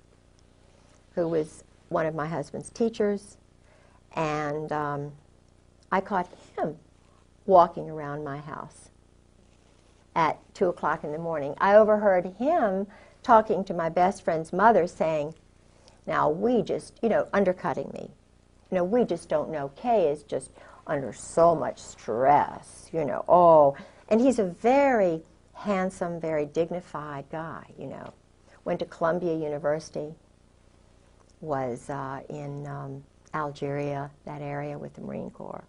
who was one of my husband's teachers, and I caught him walking around my house at 2 o'clock in the morning. I overheard him talking to my best friend's mother saying, now we just, undercutting me. We just don't know. Kay is just under so much stress, And he's a very handsome, very dignified guy, Went to Columbia University, was in Algeria, that area with the Marine Corps.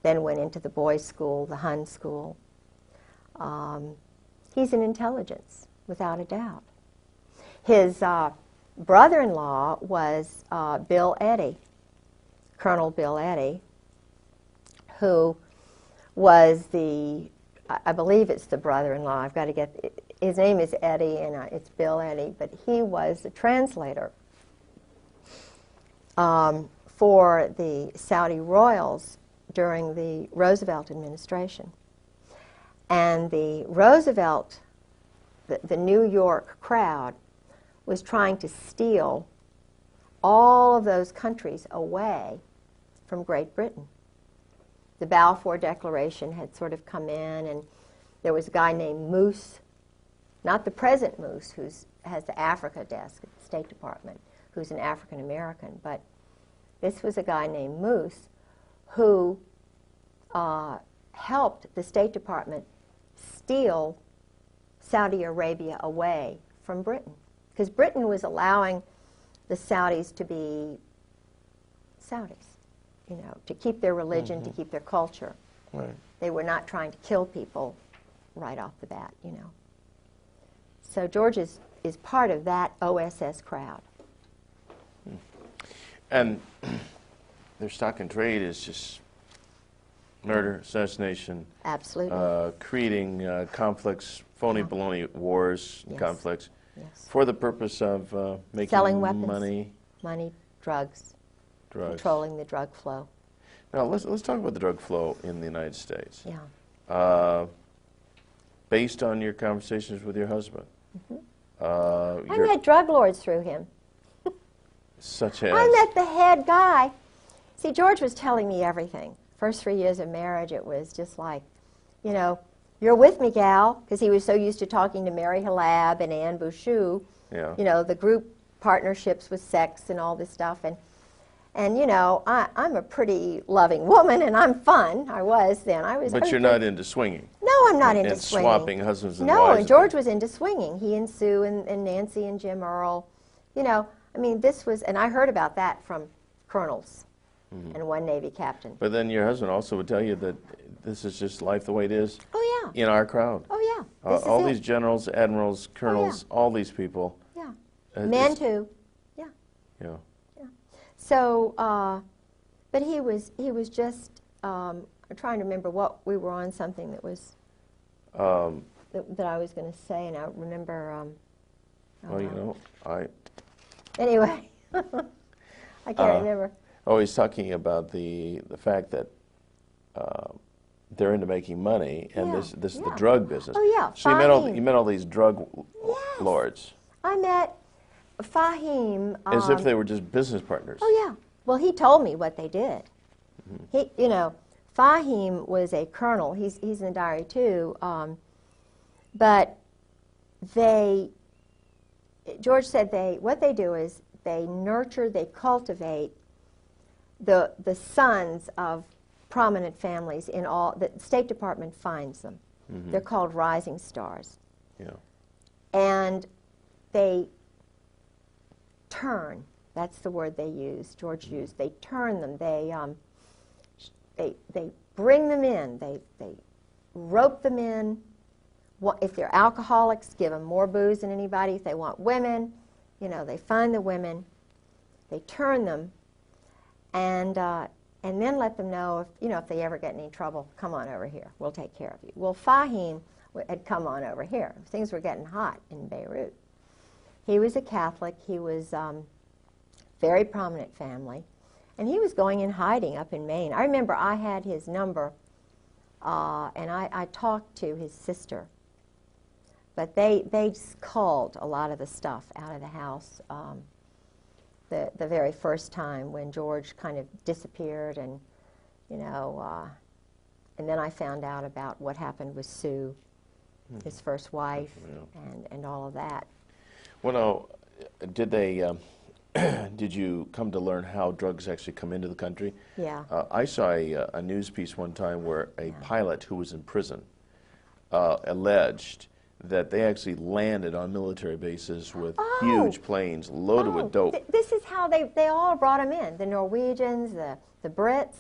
Then went into the boys' school, the Hun school. He's an intelligence, without a doubt. His brother-in-law was Bill Eddy, Colonel Bill Eddy, who was I believe it's the brother-in-law. I've got to get, his name is Eddy, and it's Bill Eddy, but he was the translator for the Saudi royals during the Roosevelt administration. And the Roosevelt, the New York crowd, was trying to steal all of those countries away from Great Britain. The Balfour Declaration had sort of come in, and there was a guy named Moose, not the present Moose, who has the Africa desk at the State Department, who's an African American, but this was a guy named Moose who helped the State Department steal Saudi Arabia away from Britain, because Britain was allowing the Saudis to be Saudis, to keep their religion, to keep their culture. Right. They were not trying to kill people right off the bat, So George is part of that OSS crowd. And their stock and trade is just murder, assassination, Absolutely. creating conflicts, phony baloney wars, Yes. conflicts, Yes. for the purpose of making Selling weapons. money, Drugs, drugs. controlling the drug flow. Now let's talk about the drug flow in the United States. Yeah. Based on your conversations with your husband. I met drug lords through him. Such as? I met the head guy. See, George was telling me everything. First 3 years of marriage, it was just like, you're with me, gal, because he was so used to talking to Mary Halab and Anne Bouchou, Yeah. The group partnerships with sex and all this stuff. And I'm a pretty loving woman, and I'm fun. I was then. But you're not into swinging. No, I'm not into and swinging. swapping husbands and no, wives. and George was into swinging. He and Sue and Nancy and Jim Earl. This was, and I heard about that from colonels and one Navy captain. But then your husband also would tell you that this is just life the way it is. Oh, yeah. In our crowd. Oh, yeah. This is all it. these generals, admirals, colonels, all these people. Yeah. Men Men, too. Yeah. Yeah. So, but he was just, I'm trying to remember what we were on, something that was, that I was going to say, and I remember. Anyway, I can't remember. Oh, he's talking about the fact that they're into making money, and Yeah, this is the yeah. drug business. Oh, yeah, So you met all these drug Yes. lords I met Fahim. as if they were just business partners. Oh, yeah. Well, he told me what they did. He, Fahim was a colonel. He's in the diary, too. But George said what they do is they nurture, they cultivate the sons of prominent families in all, the State Department finds them. They're called rising stars. Yeah. And they turn, that's the word they use, George used, they turn them, they bring them in, they rope them in. If they're alcoholics, give them more booze than anybody. If they want women, they find the women, they turn them, and then let them know if they ever get in any trouble, come on over here, we'll take care of you. Well, Fahim had come on over here. Things were getting hot in Beirut. He was a Catholic. He was very prominent family, And he was going in hiding up in Maine. I remember I had his number, and I talked to his sister. But they just culled a lot of the stuff out of the house the very first time when George kind of disappeared, and you know, and then I found out about what happened with Sue, his first wife, and all of that. Well, now, did they? Did you come to learn how drugs actually come into the country? Yeah. I saw a news piece one time where a pilot who was in prison alleged that they actually landed on military bases with huge planes loaded with dope. This is how they all brought them in, the Norwegians, the Brits.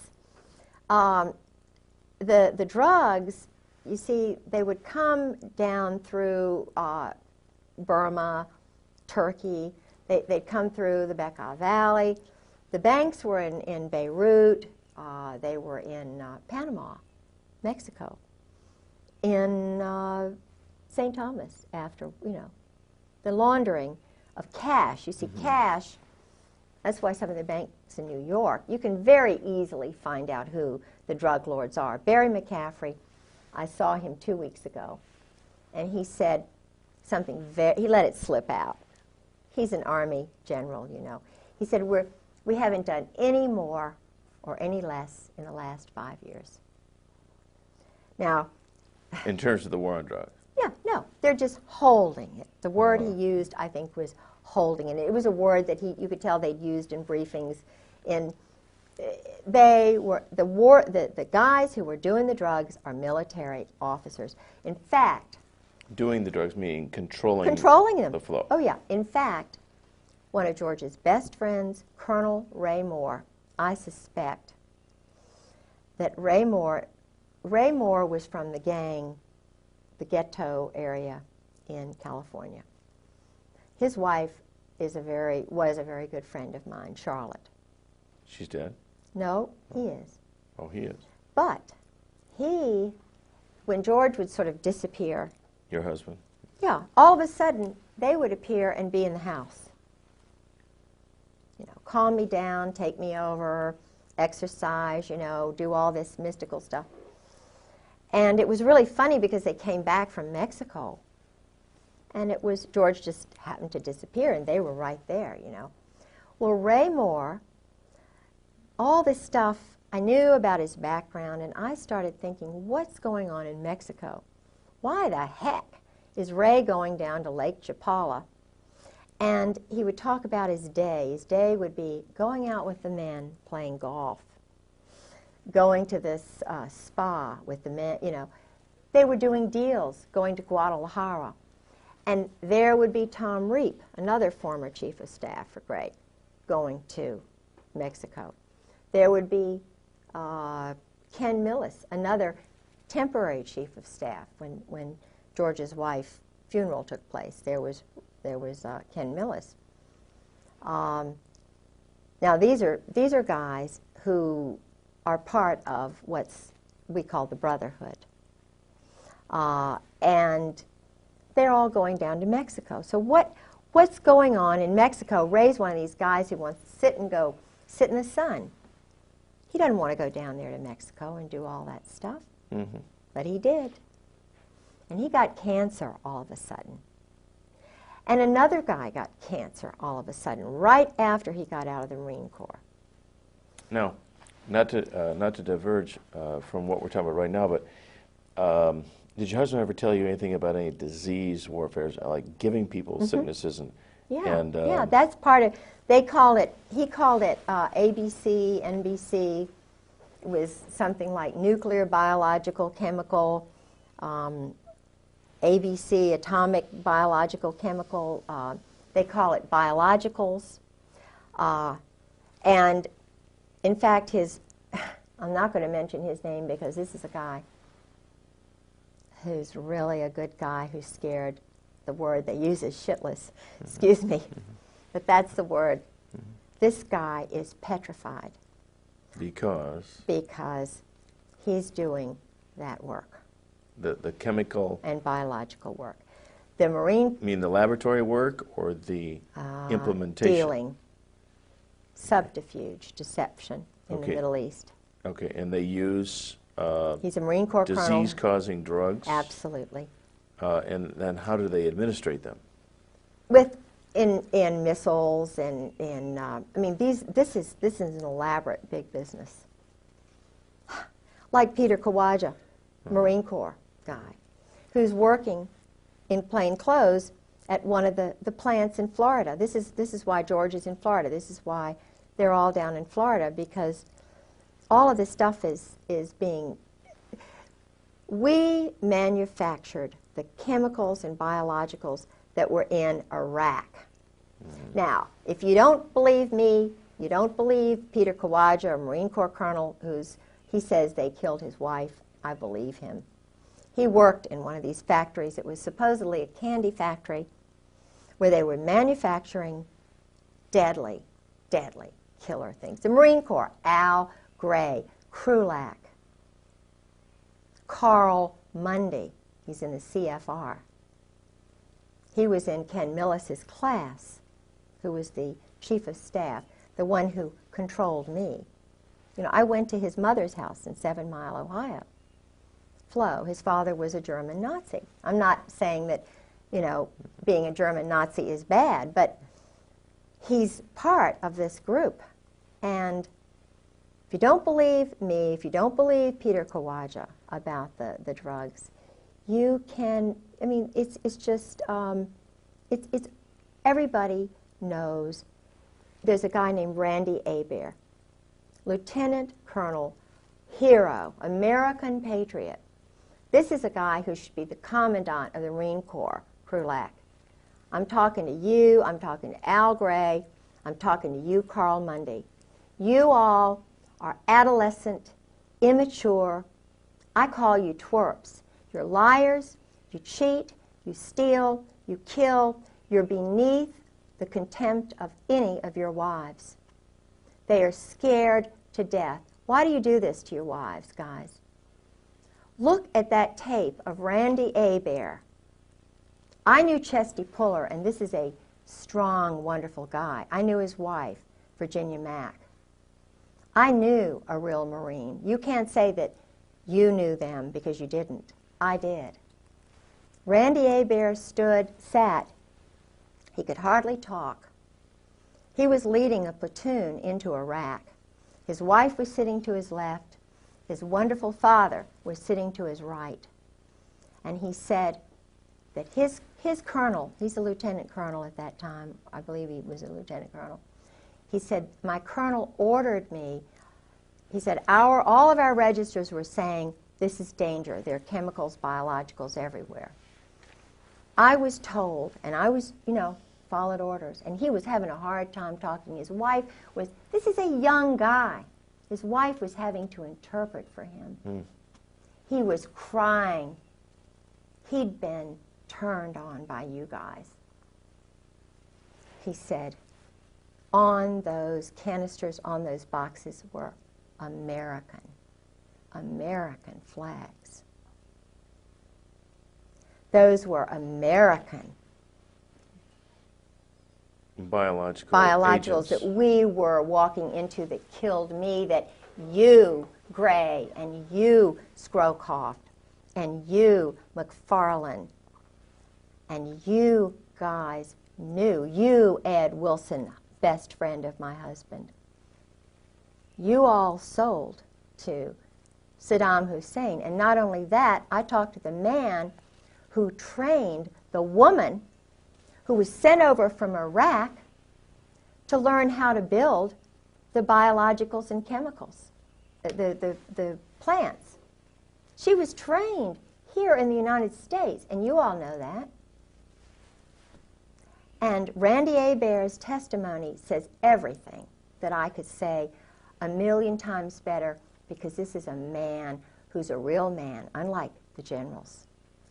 The drugs, you see, they would come down through Burma, Turkey. They'd come through the Bekaa Valley. The banks were in Beirut. They were in Panama, Mexico, in St. Thomas, after, you know, the laundering of cash. You see, cash, that's why some of the banks in New York, you can very easily find out who the drug lords are. Barry McCaffrey, I saw him 2 weeks ago, and he said something he let it slip out. He's an Army general, you know. He said, we haven't done any more or any less in the last 5 years. Now, in terms of the war on drugs? Yeah, no, they're just holding it. The word he used, I think, was holding it. It was a word that you could tell they'd used in briefings. They were the guys who were doing the drugs are military officers. In fact, doing the drugs meaning controlling them. The flow. Oh yeah. In fact, one of George's best friends, Colonel Ray Moore, I suspect that Ray Moore was from the gang, the ghetto area in California. His wife was a very good friend of mine, Charlotte. She's dead? No, he is. Oh, he is. But when George would sort of disappear. Your husband? Yeah, all of a sudden they would appear and be in the house. You know, calm me down, take me over, exercise, you know, do all this mystical stuff. And it was really funny because they came back from Mexico, and George just happened to disappear, and they were right there, you know. Well, Ray Moore, all this stuff, I knew about his background, and I started thinking, what's going on in Mexico? Why the heck is Ray going down to Lake Chapala? And he would talk about his day. His day would be going out with the men playing golf, going to this spa with the men, you know. They were doing deals, going to Guadalajara. And there would be Tom Reap, another former chief of staff for Gray, going to Mexico. There would be Ken Millis, another temporary chief of staff when George's wife's funeral took place. There was Ken Millis. Now these are guys who are part of we call the Brotherhood. And they're all going down to Mexico. So what's going on in Mexico? Ray's one of these guys who wants to sit in the sun. He doesn't want to go down there to Mexico and do all that stuff. Mm-hmm. But he did. And he got cancer all of a sudden. And another guy got cancer all of a sudden, right after he got out of the Marine Corps. Now, not to diverge from what we're talking about right now, but did your husband ever tell you anything about any disease warfare, like giving people sicknesses and? Yeah, that's part of. He called it ABC, NBC. It was something like nuclear, biological, chemical. ABC, atomic, biological, chemical. They call it biologicals. And in fact, I'm not going to mention his name because this is a guy who's really a good guy who's scared. The word they use is shitless. Excuse me. But that's the word. This guy is petrified. Because? Because he's doing that work. The chemical? And biological work. The Marine... You mean the laboratory work or the implementation? Dealing. subterfuge, deception in the Middle East. Okay, and they use He's a Marine Corps colonel. disease-causing drugs? Absolutely. And then how do they administrate them? In missiles and in I mean this is an elaborate big business. Like Peter Kawaja, Marine Corps guy, who's working in plain clothes at one of the plants in Florida. This is why George is in Florida. This is why they're all down in Florida, because all of this stuff is being. We manufactured the chemicals and biologicals that were in Iraq. Now, if you don't believe me, you don't believe Peter Kawaja, a Marine Corps colonel, he says they killed his wife, I believe him. He worked in one of these factories. It was supposedly a candy factory where they were manufacturing deadly, deadly killer things. The Marine Corps, Al Gray, Krulak, Carl Mundy, he's in the CFR. He was in Ken Millis's class, who was the chief of staff, the one who controlled me. You know, I went to his mother's house in 7 Mile, Ohio. Flo, his father was a German Nazi. I'm not saying that, you know, being a German Nazi is bad, but he's part of this group. And if you don't believe me, if you don't believe Peter Kawaja about the drugs, you can, I mean, it's just, it's everybody knows. There's a guy named Randy Hebert, Lieutenant Colonel, hero, American patriot. This is a guy who should be the commandant of the Marine Corps, Krulak. I'm talking to you, I'm talking to Al Gray, I'm talking to you, Carl Mundy. You all are adolescent, immature. I call you twerps. You're liars, you cheat, you steal, you kill. You're beneath the contempt of any of your wives. They are scared to death. Why do you do this to your wives, guys? Look at that tape of Randy Hebert. I knew Chesty Puller, and this is a strong, wonderful guy. I knew his wife, Virginia Mack. I knew a real Marine. You can't say that you knew them because you didn't. I did. Randy Hebert sat. He could hardly talk. He was leading a platoon into Iraq. His wife was sitting to his left. His wonderful father was sitting to his right. And he said that his colonel, he's a lieutenant colonel at that time, I believe he was a lieutenant colonel, he said, my colonel ordered me, he said, all of our registers were saying, this is danger. There are chemicals, biologicals everywhere. I was told, and I was, you know, followed orders, and he was having a hard time talking. His wife was, this is a young guy. His wife was having to interpret for him. He was crying. He'd been turned on by you guys. He said, on those canisters, on those boxes were American flags. Those were American biologicals that we were walking into that killed me, that you, Gray, and you, Scrowcroft, and you, McFarlane, and you guys knew. You, Ed Wilson, best friend of my husband. You all sold to Saddam Hussein. And not only that, I talked to the man who trained the woman who was sent over from Iraq to learn how to build the biologicals and chemicals, the plants. She was trained here in the United States, and you all know that. And Randy Hebert's testimony says everything that I could say 1,000,000 times better, because this is a man who's a real man, unlike the generals,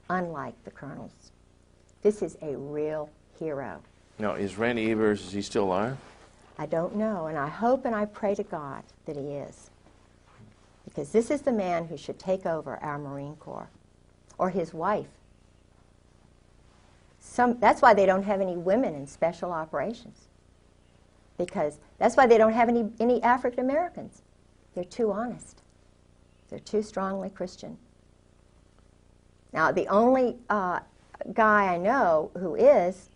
unlike the colonels. This is a real hero. Now, is Randy Hebert, is he still alive? I don't know, and I hope and I pray to God that he is. Because this is the man who should take over our Marine Corps, or his wife. That's why they don't have any women in special operations. because that's why they don't have any African Americans. They're too honest. They're too strongly Christian. Now, the only guy I know who is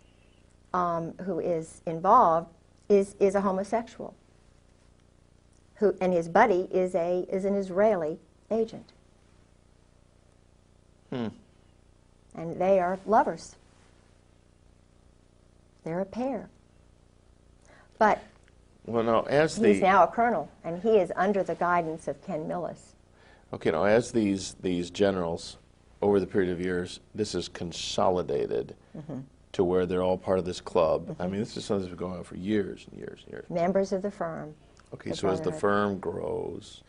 involved is a homosexual, and his buddy is an Israeli agent. And they are lovers. They're a pair. But well, now, he's now a colonel, and he is under the guidance of Ken Millis. Okay, now as these generals, over the period of years, this is consolidated to where they're all part of this club. I mean, this is something that's been going on for years and years and years. Members of the firm. Okay, so as the firm grows,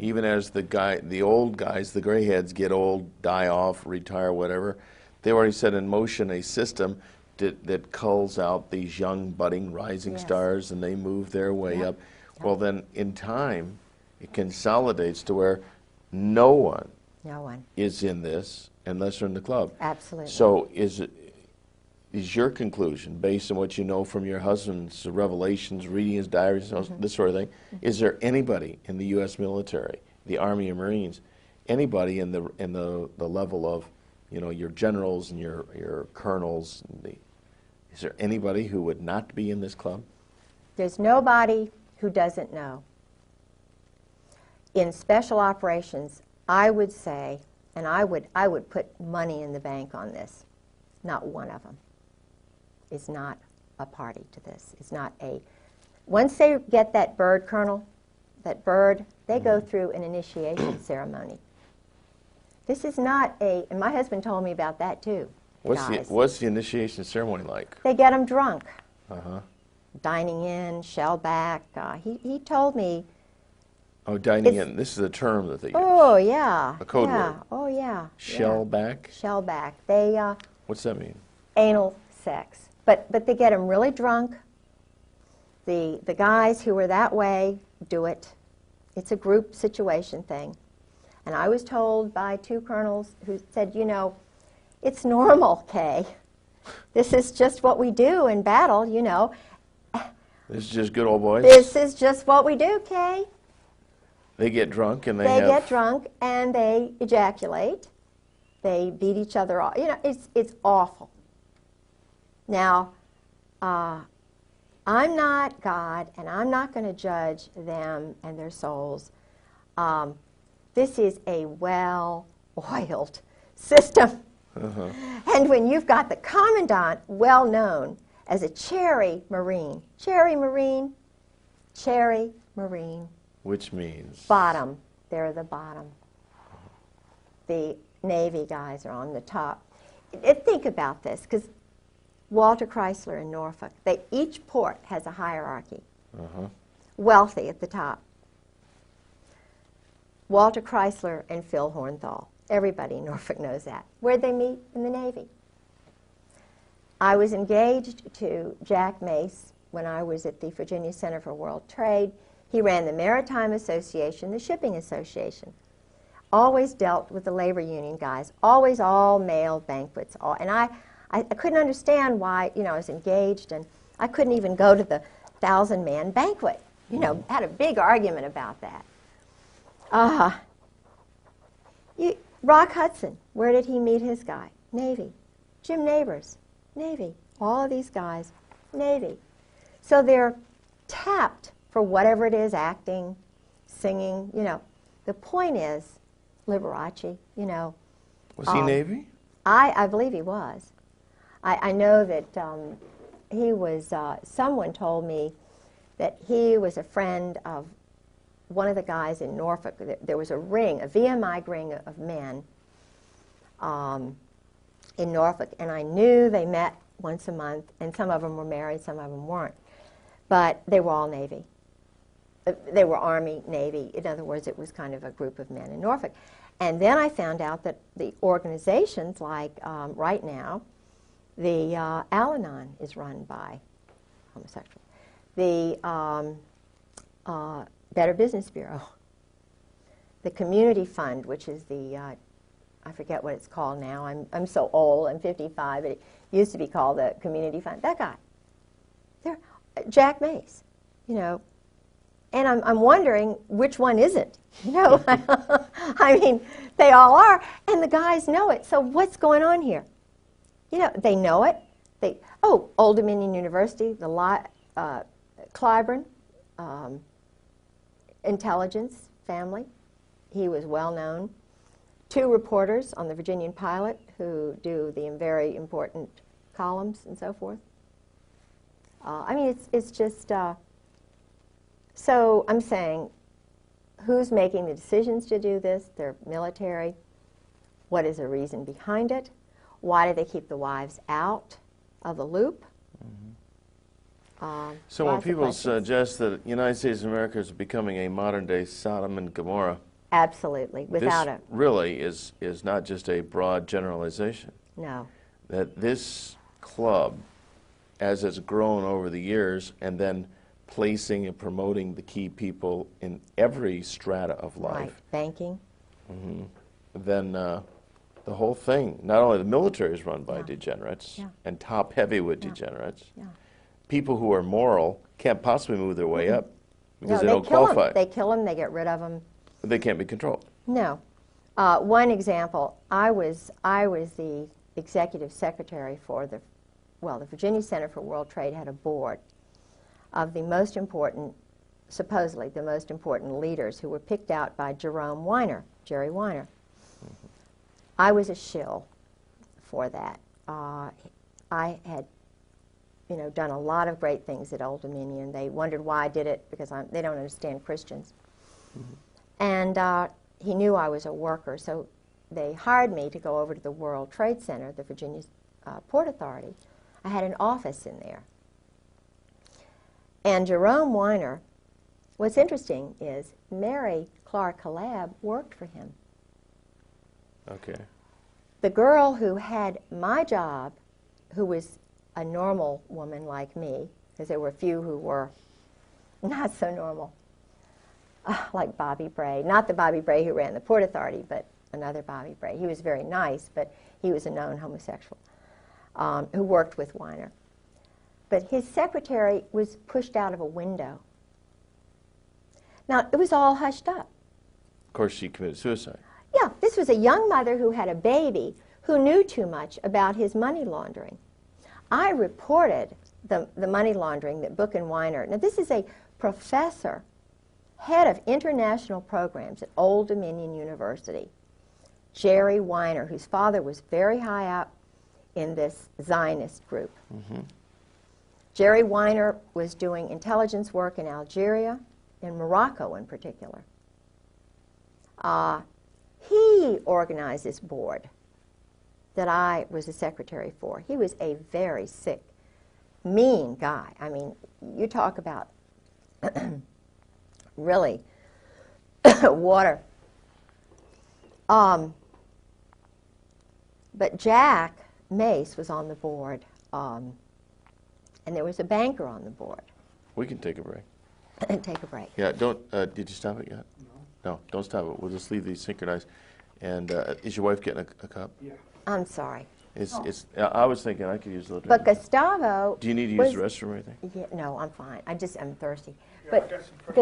even as the old guys, the gray heads get old, die off, retire, whatever, they already set in motion a system that culls out these young, budding, rising stars, and they move their way up. Well, then, in time, it consolidates to where no one is in this unless they're in the club. Absolutely. So is your conclusion, based on what you know from your husband's revelations, reading his diaries, this sort of thing, is there anybody in the U.S. military, the Army and Marines, anybody in the level of, you know, your generals and your colonels, is there anybody who would not be in this club? There's nobody who doesn't know. In special operations, I would say, and I would put money in the bank on this, not one of them is not a party to this. It's not once they get that bird, Colonel, that bird, they go through an initiation ceremony. This is not and my husband told me about that too. What's the initiation ceremony like? They get them drunk. Dining in, shellback. He told me. Oh, dining in. This is a term that they use. Oh, yeah. A code word. Oh, yeah. Shellback? Shellback. They, what's that mean? Anal sex. But they get them really drunk. The guys who are that way do it. It's a group situation thing. And I was told by two colonels who said, you know, it's normal, Kay. This is just what we do in battle, you know. This is just good old boys? This is just what we do, Kay. They get drunk and they get drunk and they ejaculate. They beat each other off. You know, it's awful. Now, I'm not God, and I'm not going to judge them and their souls. This is a well-oiled system. And when you've got the commandant well-known as a cherry Marine, which means? Bottom. They're the bottom. The Navy guys are on the top. Think about this, because Walter Chrysler in Norfolk, each port has a hierarchy. Wealthy at the top. Walter Chrysler and Phil Hornthal. Everybody in Norfolk knows that. Where'd they meet? In the Navy. I was engaged to Jack Mace when I was at the Virginia Center for World Trade. He ran the Maritime Association, the Shipping Association. Always dealt with the labor union guys. Always all male banquets. And I couldn't understand why, you know, I was engaged and I couldn't even go to the 1,000-man banquet. You know, had a big argument about that. Rock Hudson, where did he meet his guy? Navy. Jim Neighbors, Navy. All of these guys, Navy. So they're tapped for whatever it is, acting, singing, you know. The point is, Liberace, you know. Was he Navy? I believe he was. I know that he was, someone told me that he was a friend of one of the guys in Norfolk. There was a ring, a VMI ring of men in Norfolk, and I knew they met once a month, and some of them were married, some of them weren't. But they were all Navy. They were Army, Navy. In other words, it was kind of a group of men in Norfolk. And then I found out that the organizations, like right now, the Al-Anon is run by homosexuals. The Better Business Bureau. The Community Fund, which is the, I forget what it's called now. I'm so old, I'm 55, but it used to be called the Community Fund. That guy. Jack Mace. you know, and I'm wondering which one is it? You know, I mean, they all are, and the guys know it. So what's going on here? You know, they know it. Old Dominion University, the Clyburn, intelligence family. He was well known. 2 reporters on the Virginian Pilot who do the very important columns and so forth. I mean, it's just, so I'm saying, who's making the decisions to do this? They're military. What is the reason behind it? Why do they keep the wives out of the loop? So when people suggest that the United States of America is becoming a modern-day Sodom and Gomorrah, absolutely, without this really is not just a broad generalization. No. That this club, as it's grown over the years, and then placing and promoting the key people in every strata of life. Right, banking. Then the whole thing, not only the military is run by degenerates and top heavyweight degenerates. People who are moral can't possibly move their way up because they don't qualify. They kill them, they get rid of them. They can't be controlled. No. One example, I was the executive secretary for the Virginia Center for World Trade had a board of the most important, supposedly the most important leaders who were picked out by Jerry Weiner. I was a shill for that. I had, you know, done a lot of great things at Old Dominion. They wondered why I did it because they don't understand Christians. And he knew I was a worker, so they hired me to go over to the World Trade Center, the Virginia Port Authority. I had an office in there. And Jerome Weiner, what's interesting is Mary Clark Collab worked for him. Okay. The girl who had my job, who was a normal woman like me, because there were a few who were not so normal, like Bobby Bray. Not the Bobby Bray who ran the Port Authority, but another Bobby Bray. He was very nice, but he was a known homosexual who worked with Weiner. But his secretary was pushed out of a window. Now, it was all hushed up. Of course, she committed suicide. Yeah, this was a young mother who had a baby who knew too much about his money laundering. I reported the money laundering that Book and Weiner. Now, this is a professor, head of international programs at Old Dominion University, Jerry Weiner, whose father was very high up in this Zionist group. Jerry Weiner was doing intelligence work in Algeria, in Morocco in particular. He organized this board that I was the secretary for. He was a very sick, mean guy. I mean, you talk about really water. But Jack Mace was on the board, and there was a banker on the board. We can take a break. Take a break. Yeah, don't, did you stop it yet? No, don't stop it. We'll just leave these synchronized. And is your wife getting a cup? Yeah. I'm sorry. I was thinking I could use a little drink. But Gustavo... Do you need to use the restroom or anything? Yeah, no, I'm fine. I'm thirsty. Yeah, but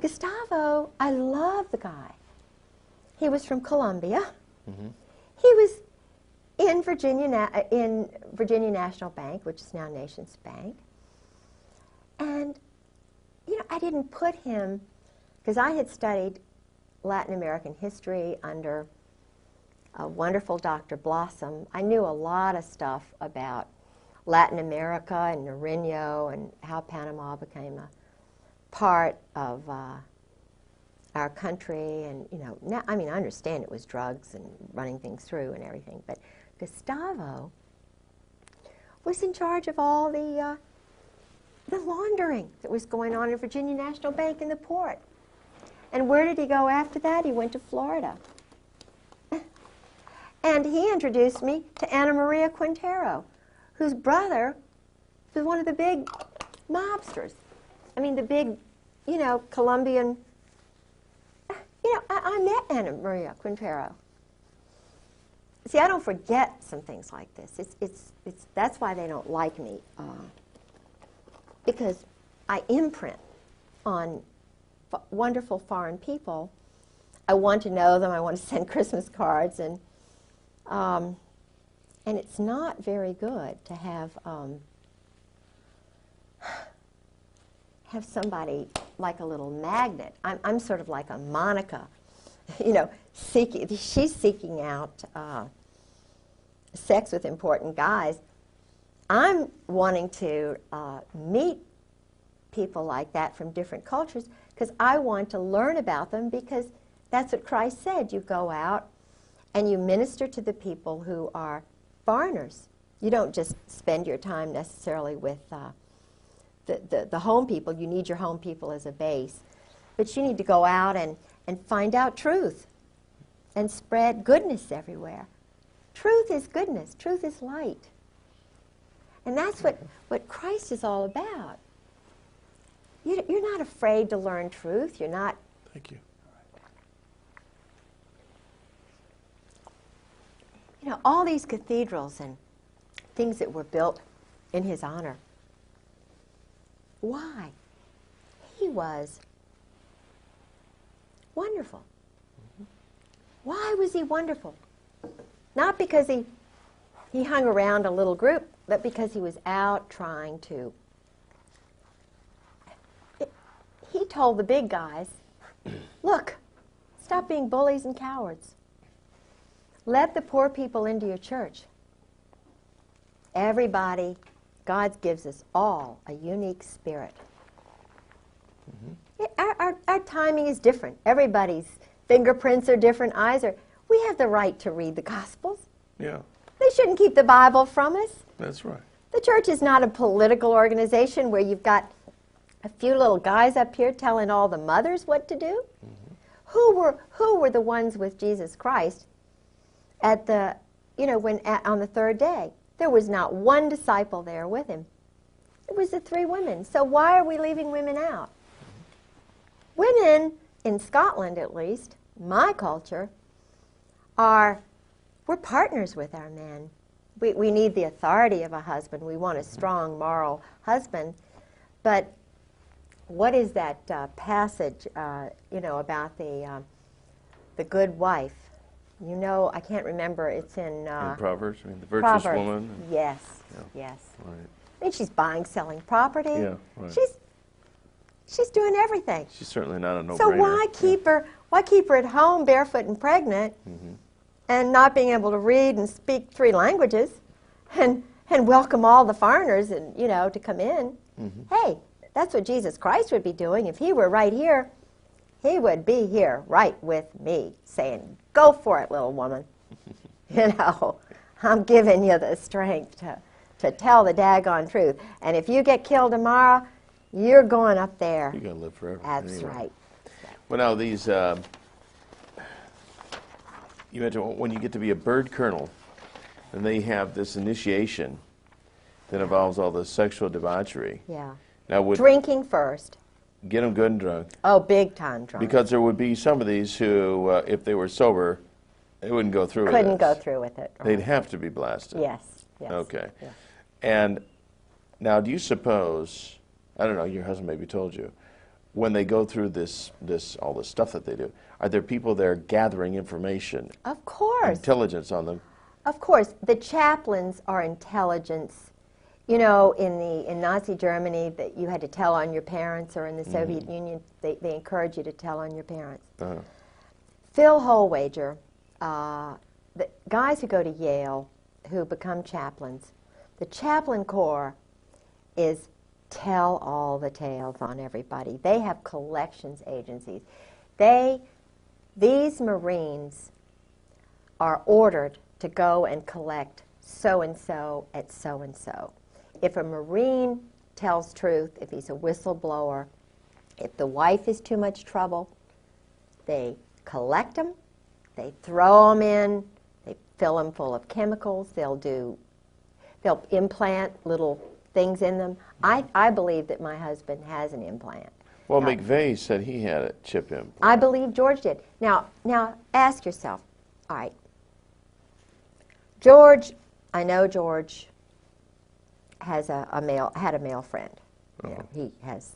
Gustavo, I love the guy. He was from Columbia. He was in Virginia National Bank, which is now Nations Bank. And, you know, I didn't put him, because I had studied Latin American history under a wonderful Dr. Blossom. I knew a lot of stuff about Latin America and Nariño and how Panama became a part of our country. And, you know, now, I mean, I understand it was drugs and running things through and everything, but Gustavo was in charge of all the laundering that was going on in Virginia National Bank in the port. And where did he go after that? He went to Florida. And he introduced me to Ana Maria Quintero, whose brother was one of the big mobsters. I mean, the big, you know, Colombian. You know, I met Ana Maria Quintero. See, I don't forget some things like this. That's why they don't like me, because I imprint on wonderful foreign people. I want to know them. I want to send Christmas cards, and it's not very good to have somebody like a little magnet. I'm sort of like a Monica, you know, she's seeking out sex with important guys. I'm wanting to meet people like that from different cultures because I want to learn about them, because that's what Christ said. You go out and you minister to the people who are foreigners. You don't just spend your time necessarily with the home people. You need your home people as a base. But you need to go out and find out truth and spread goodness everywhere. Truth is goodness. Truth is light. And that's what Christ is all about. You're not afraid to learn truth. You're not. Thank you. You know, all these cathedrals and things that were built in his honor. Why? He was wonderful. Why was he wonderful? Not because he hung around a little group, but because he was out trying to. He told the big guys, look, stop being bullies and cowards. Let the poor people into your church. Everybody, God gives us all a unique spirit. Our timing is different. Everybody's fingerprints are different, eyes are. We have the right to read the Gospels. Yeah. They shouldn't keep the Bible from us. That's right. The church is not a political organization where you've got a few little guys up here telling all the mothers what to do. Who were the ones with Jesus Christ at the, you know, on the third day? There was not one disciple there with him. It was the three women. So why are we leaving women out? Women, in Scotland at least, my culture, we're partners with our men. We need the authority of a husband. We want a strong moral husband. But what is that passage, you know, about the good wife? You know, I can't remember. It's in Proverbs. I mean, the virtuous Proverbs. woman. Yes, Yeah. yes. Right. I mean, she's buying, selling property. Yeah, right. She's doing everything. She's certainly not a no-brainer. So why keep her? Why keep her at home, barefoot and pregnant, and not being able to read and speak three languages, and welcome all the foreigners and, you know, to come in? Hey, that's what Jesus Christ would be doing if he were right here. He would be here right with me, saying, "Go for it, little woman." You know, I'm giving you the strength to tell the daggone truth. And if you get killed tomorrow, you're going up there. You're going to live forever. That's anyway. right. Well, now these, you mentioned when you get to be a bird colonel, and they have this initiation that involves all the sexual debauchery. Yeah. Now, would Drinking first. get them good and drunk, Oh, big time drunk. because there would be some of these who, if they were sober, they wouldn't go through with it. Couldn't go through with it. They'd right. have to be blasted. Yes. Yes. Okay. Yes. And now, do you suppose, I don't know, your husband maybe told you, when they go through all this stuff that they do, are there people there gathering information, Of course. intelligence on them? Of course. The chaplains are intelligence. You know, in Nazi Germany, that you had to tell on your parents, or in the Soviet Union, they encourage you to tell on your parents. Phil Holwager, the guys who go to Yale, who become chaplains, the chaplain corps is tell all the tales on everybody. They have collections agencies. These Marines are ordered to go and collect so-and-so at so-and-so. If a Marine tells truth, if he's a whistleblower, if the wife is too much trouble, they collect them, they throw them in, they fill them full of chemicals, they'll implant little things in them. I believe that my husband has an implant. Well, McVeigh said he had a chip implant. I believe George did. Now ask yourself, all right, George, I know George had a male friend. You know, he has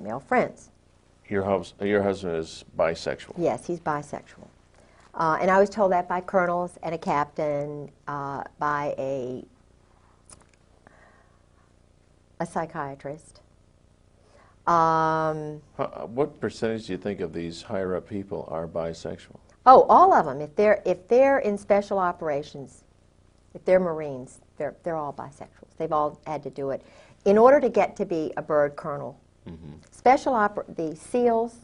male friends. Your husband is bisexual. Yes, he's bisexual. And I was told that by colonels and a captain, by a psychiatrist. What percentage do you think of these higher-up people are bisexual? Oh, all of them. If they're in special operations, if they're Marines, they're all bisexuals. They've all had to do it in order to get to be a bird colonel. The SEALs,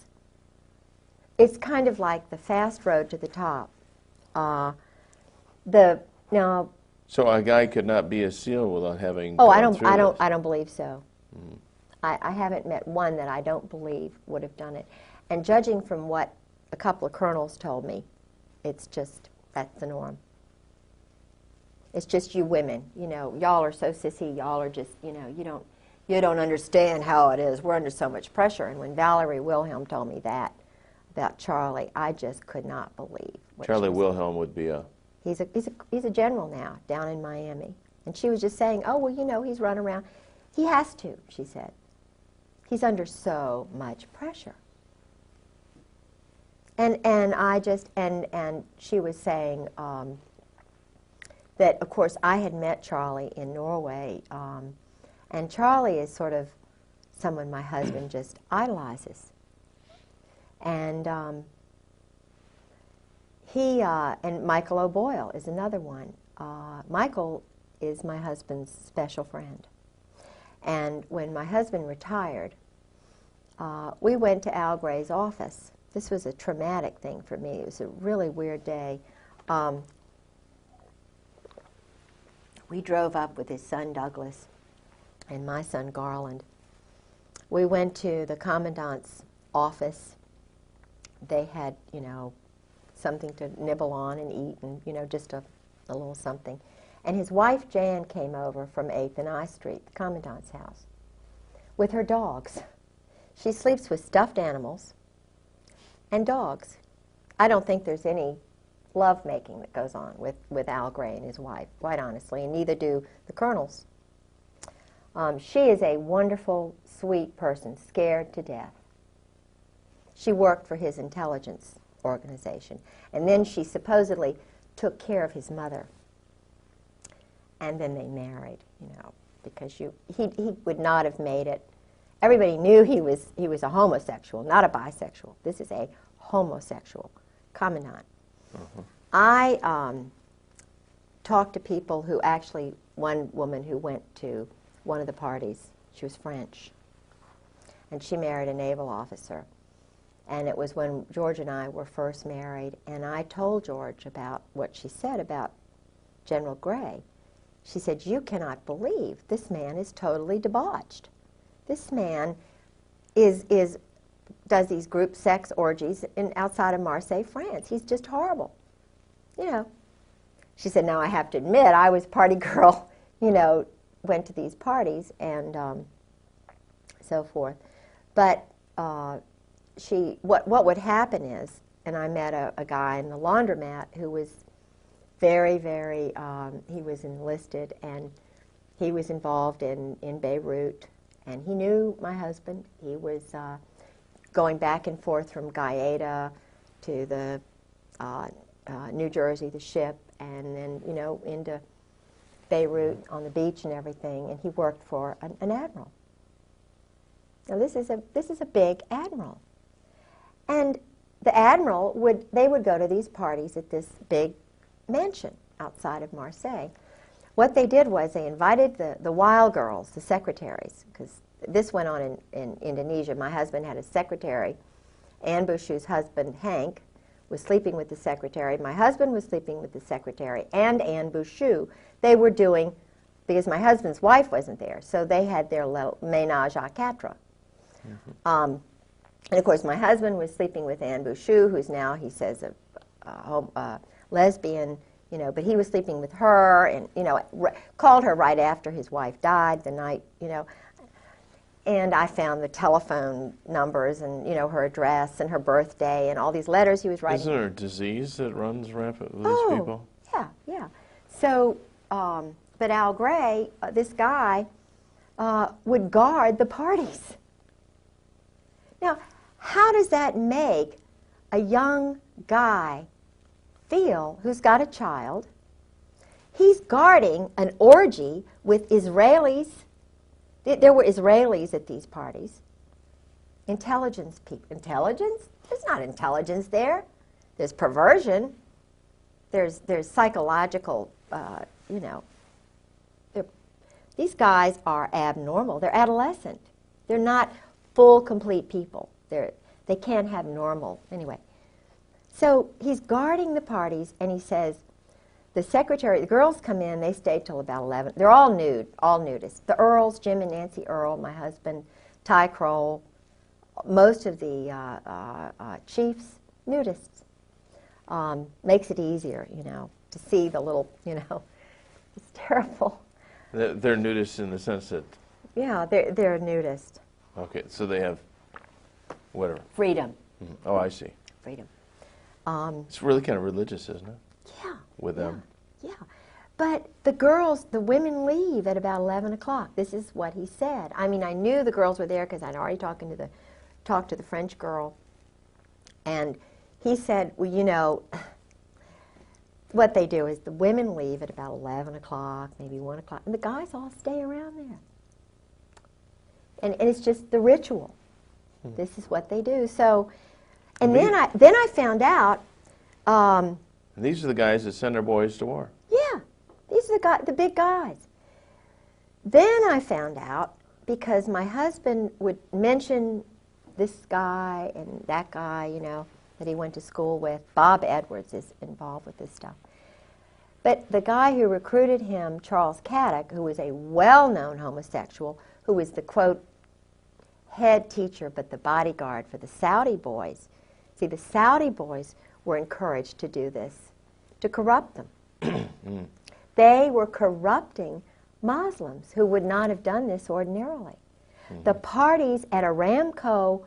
it's kind of like the fast road to the top. Now. So a guy could not be a SEAL without having. Oh, gone through this. I don't believe so. I haven't met one that I don't believe would have done it. And judging from what a couple of colonels told me, it's just, that's the norm. It's just you women, you know, y'all are so sissy, y'all are just, you know, you don't understand how it is. We're under so much pressure. And when Valerie Wilhelm told me that about Charlie, I just could not believe what Charlie she was Wilhelm saying. would be a... He's a general now down in Miami. And she was just saying, oh, well, you know, he's run around. He has to, she said. He's under so much pressure. And I just, and she was saying that, of course, I had met Charlie in Norway, and Charlie is sort of someone my husband just idolizes. And and Michael O'Boyle is another one. Michael is my husband's special friend. And when my husband retired, we went to Al Gray's office. This was a traumatic thing for me. It was a really weird day. We drove up with his son Douglas and my son Garland. We went to the commandant's office. They had, you know, something to nibble on and eat, and, you know, just a little something. And his wife Jan came over from 8th and I Street, the commandant's house, with her dogs. She sleeps with stuffed animals and dogs. I don't think there's any love-making that goes on with Al Gray and his wife, quite honestly, and neither do the colonels. She is a wonderful, sweet person, scared to death. She worked for his intelligence organization, and then she supposedly took care of his mother. And then they married, you know, because he would not have made it. Everybody knew he was a homosexual, not a bisexual. This is a homosexual commandant. I talked to people who actually, one woman who went to one of the parties, she was French, and she married a naval officer. And it was when George and I were first married, and I told George about what she said about General Gray. She said, you cannot believe this man is totally debauched. This man does these group sex orgies outside of Marseille, France. He's just horrible. You know. She said, now I have to admit, I was party girl, you know, went to these parties and so forth. But what would happen is, and I met a guy in the laundromat who was very, very, he was enlisted, and he was involved in Beirut, and he knew my husband. He was going back and forth from Gaeta to the New Jersey, the ship, and then, you know, into Beirut on the beach and everything, and he worked for an admiral. Now this is a big admiral. And the admiral would go to these parties at this big mansion outside of Marseille. What they did was they invited the wild girls, the secretaries, because this went on in Indonesia. My husband had a secretary. Anne Bouchou's husband, Hank, was sleeping with the secretary. My husband was sleeping with the secretary and Anne Bouchou. They were doing, because my husband's wife wasn't there, so they had their ménage à quatre. And of course, my husband was sleeping with Anne Bouchou, who's now, he says, a lesbian, you know, but he was sleeping with her, and, you know, called her right after his wife died, the night, you know. And I found the telephone numbers and, you know, her address and her birthday and all these letters he was writing. Isn't there a disease that runs rampant with these people? Yeah, yeah. So, but Al Gray, this guy, would guard the parties. Now, how does that make a young guy feel who's got a child? He's guarding an orgy with Israelis. There were Israelis at these parties. Intelligence people. Intelligence? There's not intelligence there. There's perversion. There's psychological, you know. These guys are abnormal. They're adolescent. They're not full, complete people. They can't have normal. Anyway. So he's guarding the parties, and he says, the secretary, the girls come in, they stay till about 11. They're all nude, all nudists. The Earls, Jim and Nancy Earl, my husband, Ty Kroll, most of the chiefs, nudists. Makes it easier, you know, to see the little, you know, it's terrible. They're nudists in the sense that... Yeah, they're nudist. Okay, so they have whatever. Freedom. Mm-hmm. Oh, I see. Freedom. It's really kind of religious, isn't it? Yeah. With them. Yeah. But the girls, the women leave at about 11 o'clock. This is what he said. I mean, I knew the girls were there because I'd already talked to the French girl. And he said, well, you know, what they do is the women leave at about 11 o'clock, maybe 1 o'clock, and the guys all stay around there. And it's just the ritual. This is what they do. So, and then I found out. And these are the guys that send their boys to war. Yeah, these are the big guys. Then I found out, because my husband would mention this guy and that guy, you know, that he went to school with. Bob Edwards is involved with this stuff. But the guy who recruited him, Charles Caddock, who was a well-known homosexual, who was the, quote, head teacher but the bodyguard for the Saudi boys. See, the Saudi boys were encouraged to do this, to corrupt them. They were corrupting Muslims who would not have done this ordinarily. The parties at Aramco,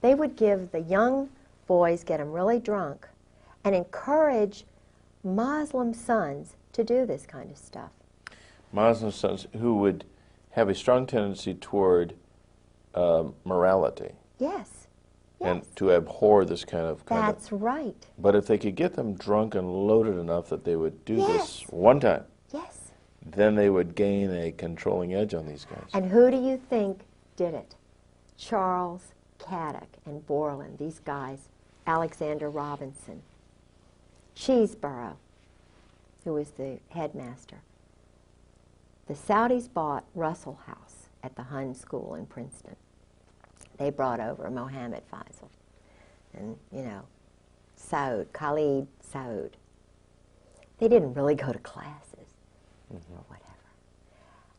they would give the young boys, get them really drunk, and encourage Muslim sons to do this kind of stuff. Muslim sons who would have a strong tendency toward morality. Yes. And to abhor this kind of conduct. That's right. But if they could get them drunk and loaded enough that they would do this one time, then they would gain a controlling edge on these guys. And who do you think did it? Charles Caddock and Borland, these guys, Alexander Robinson, Cheeseborough, who was the headmaster. The Saudis bought Russell House at the Hun School in Princeton. They brought over Mohammed Faisal and, you know, Khalid Saud. They didn't really go to classes or whatever.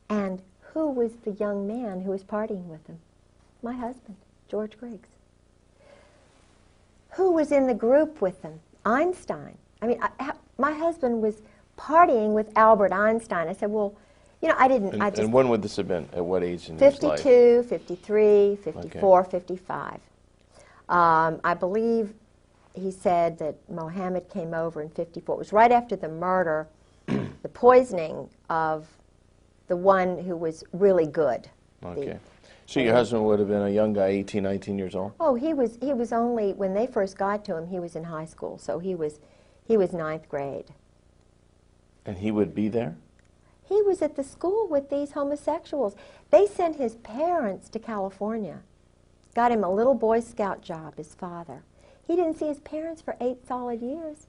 And who was the young man who was partying with them? My husband, George Griggs. Who was in the group with them? Einstein. I mean, my husband was partying with Albert Einstein. I said, well, you know, I didn't. And when would this have been? At what age in his life? 52, 53, 54, 55. I believe he said that Mohammed came over in 54. It was right after the murder, the poisoning of the one who was really good. Okay. So your husband would have been a young guy, 18, 19 years old? Oh, he was only, when they first got to him, he was in high school. So he was ninth grade. And he would be there? He was at the school with these homosexuals. They sent his parents to California. Got him a little Boy Scout job, his father. He didn't see his parents for 8 solid years.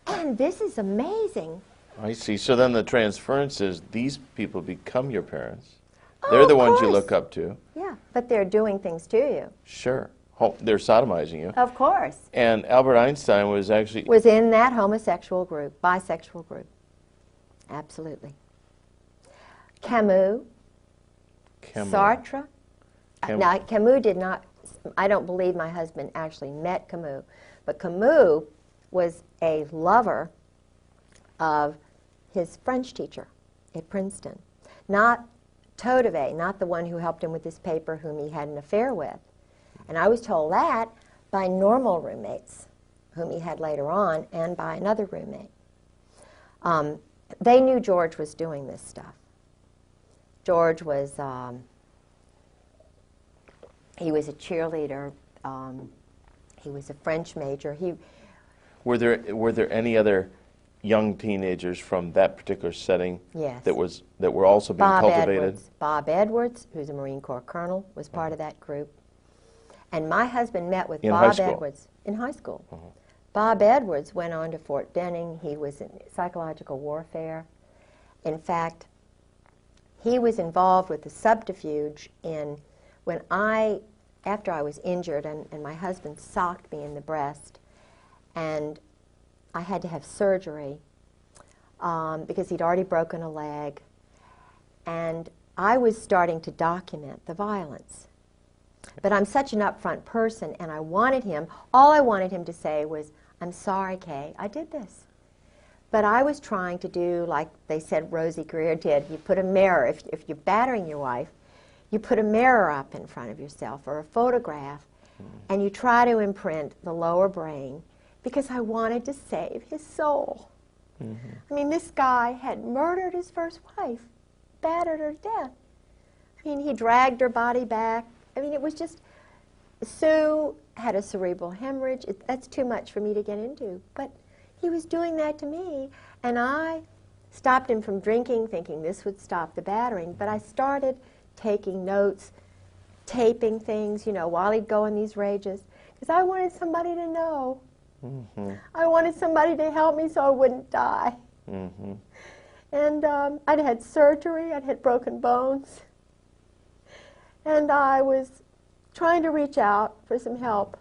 And this is amazing. I see. So then the transference is these people become your parents. They're the ones you look up to. Yeah, but they're doing things to you. Sure. They're sodomizing you. Of course. And Albert Einstein was actually... was in that homosexual group, bisexual group. Absolutely. Camus. Sartre. Now, Camus did not, I don't believe my husband actually met Camus, but Camus was a lover of his French teacher at Princeton. Not Todevay, not the one who helped him with his paper whom he had an affair with. And I was told that by normal roommates, whom he had later on, and by another roommate. They knew George was doing this stuff. George was, he was a cheerleader. He was a French major. Were there any other young teenagers from that particular setting Yes. that were also being cultivated? Bob Edwards, who's a Marine Corps colonel, was part of that group. And my husband met with Bob Edwards in high school. Bob Edwards went on to Fort Benning. He was in psychological warfare. In fact, he was involved with the subterfuge in after I was injured and my husband socked me in the breast, and I had to have surgery because he'd already broken a leg, and I was starting to document the violence. But I'm such an upfront person, and all I wanted him to say was, "I'm sorry, Kay, I did this." But I was trying to do like they said Rosie Greer did. You put a mirror, if you're battering your wife, you put a mirror up in front of yourself or a photograph, and you try to imprint the lower brain, because I wanted to save his soul. I mean, this guy had murdered his first wife, battered her to death. I mean, he dragged her body back. I mean, it was just, Sue had a cerebral hemorrhage. That's too much for me to get into. But he was doing that to me, and I stopped him from drinking, thinking this would stop the battering. But I started taking notes, taping things, while he'd go in these rages, because I wanted somebody to know. I wanted somebody to help me so I wouldn't die. And I'd had surgery, I'd had broken bones, and I was trying to reach out for some help.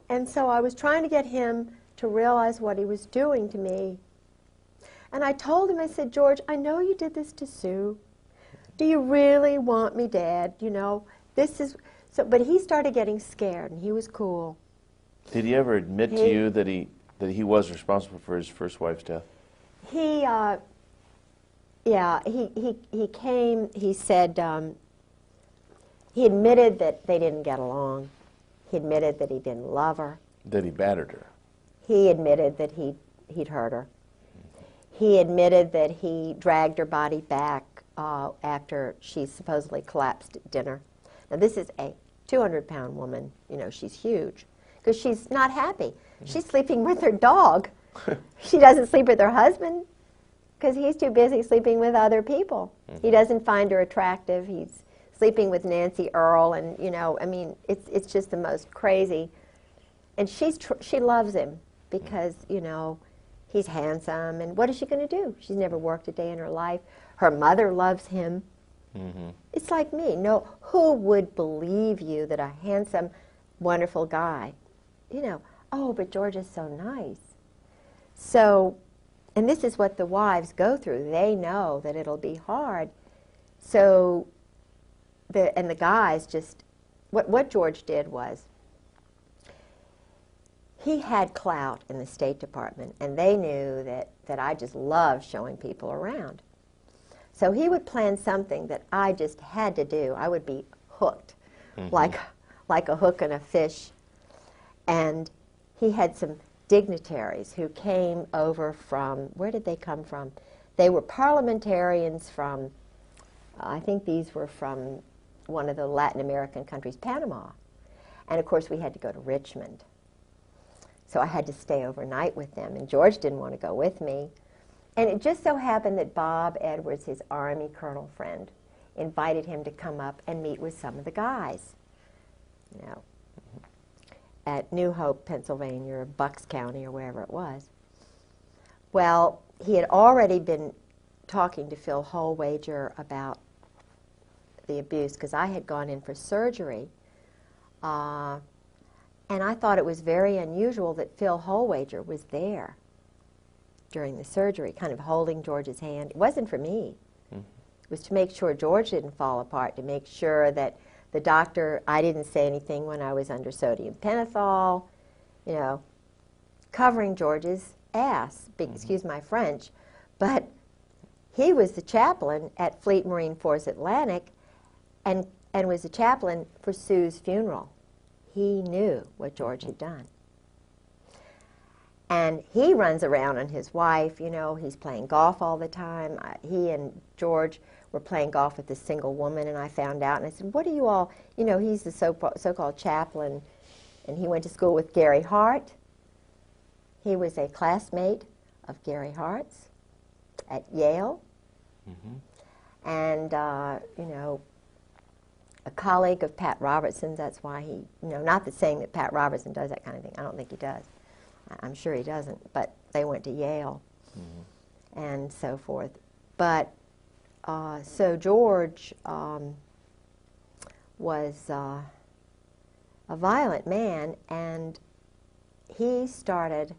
And so I was trying to get him to realize what he was doing to me. And I told him, I said, "George, I know you did this to Sue. Do you really want me dead? This is..." So, but he started getting scared, and he was cool. Did he ever admit to you that he was responsible for his first wife's death? He came. He said he admitted that they didn't get along. He admitted that he didn't love her. That he battered her. He admitted that he'd hurt her. He admitted that he dragged her body back after she supposedly collapsed at dinner. Now, this is a 200-pound woman. She's huge, because she's not happy. She's sleeping with her dog. She doesn't sleep with her husband because he's too busy sleeping with other people. He doesn't find her attractive. He's sleeping with Nancy Earl, and I mean, it's just the most crazy. And she loves him because he's handsome. And what is she going to do? She's never worked a day in her life. Her mother loves him. It's like me. No, who would believe you that a handsome, wonderful guy, oh, but George is so nice. So, and this is what the wives go through. They know that it'll be hard. So, the guys just, what George did was, he had clout in the State Department, and they knew that I just loved showing people around. So he would plan something that I just had to do. I would be hooked, like a hook on a fish. And he had some dignitaries who came over from, where did they come from? They were parliamentarians from, I think these were from one of the Latin American countries, Panama. And of course we had to go to Richmond. So I had to stay overnight with them, and George didn't want to go with me. And it just so happened that Bob Edwards, his Army colonel friend, invited him to come up and meet with some of the guys, at New Hope, Pennsylvania, or Bucks County, or wherever it was. Well, he had already been talking to Phil Holwager about the abuse, because I had gone in for surgery, and I thought it was very unusual that Phil Holwager was there during the surgery, kind of holding George's hand. It wasn't for me. It was to make sure George didn't fall apart, to make sure that the doctor, I didn't say anything when I was under sodium pentothal, covering George's ass, excuse my French. But he was the chaplain at Fleet Marine Force Atlantic and was the chaplain for Sue's funeral. He knew what George had done. And he runs around on his wife, he's playing golf all the time. He and George were playing golf with this single woman, and I found out, and I said, what are you all, you know, he's the so-called chaplain, and he went to school with Gary Hart. He was a classmate of Gary Hart's at Yale, and, you know, a colleague of Pat Robertson's. That's why he, you know, not that saying that Pat Robertson does that kind of thing. I don't think he does. I'm sure he doesn't, but they went to Yale and so forth. But so George was a violent man, and he started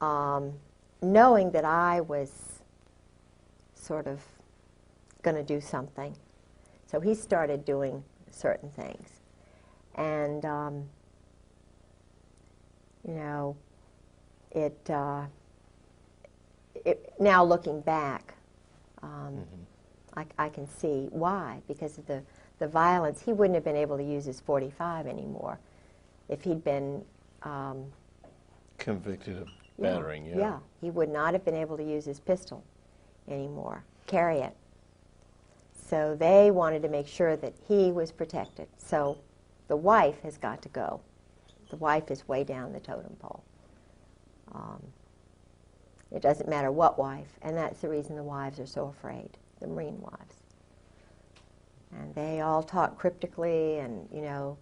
knowing that I was sort of going to do something. So he started doing certain things. And, you know, now looking back, I can see why, because of the violence. He wouldn't have been able to use his .45 anymore if he'd been convicted of battering. Yeah, he would not have been able to use his pistol anymore, carry it. So they wanted to make sure that he was protected. So the wife has got to go. The wife is way down the totem pole. It doesn't matter what wife, and that's the reason the wives are so afraid, the Marine wives. And they all talk cryptically, and, you know,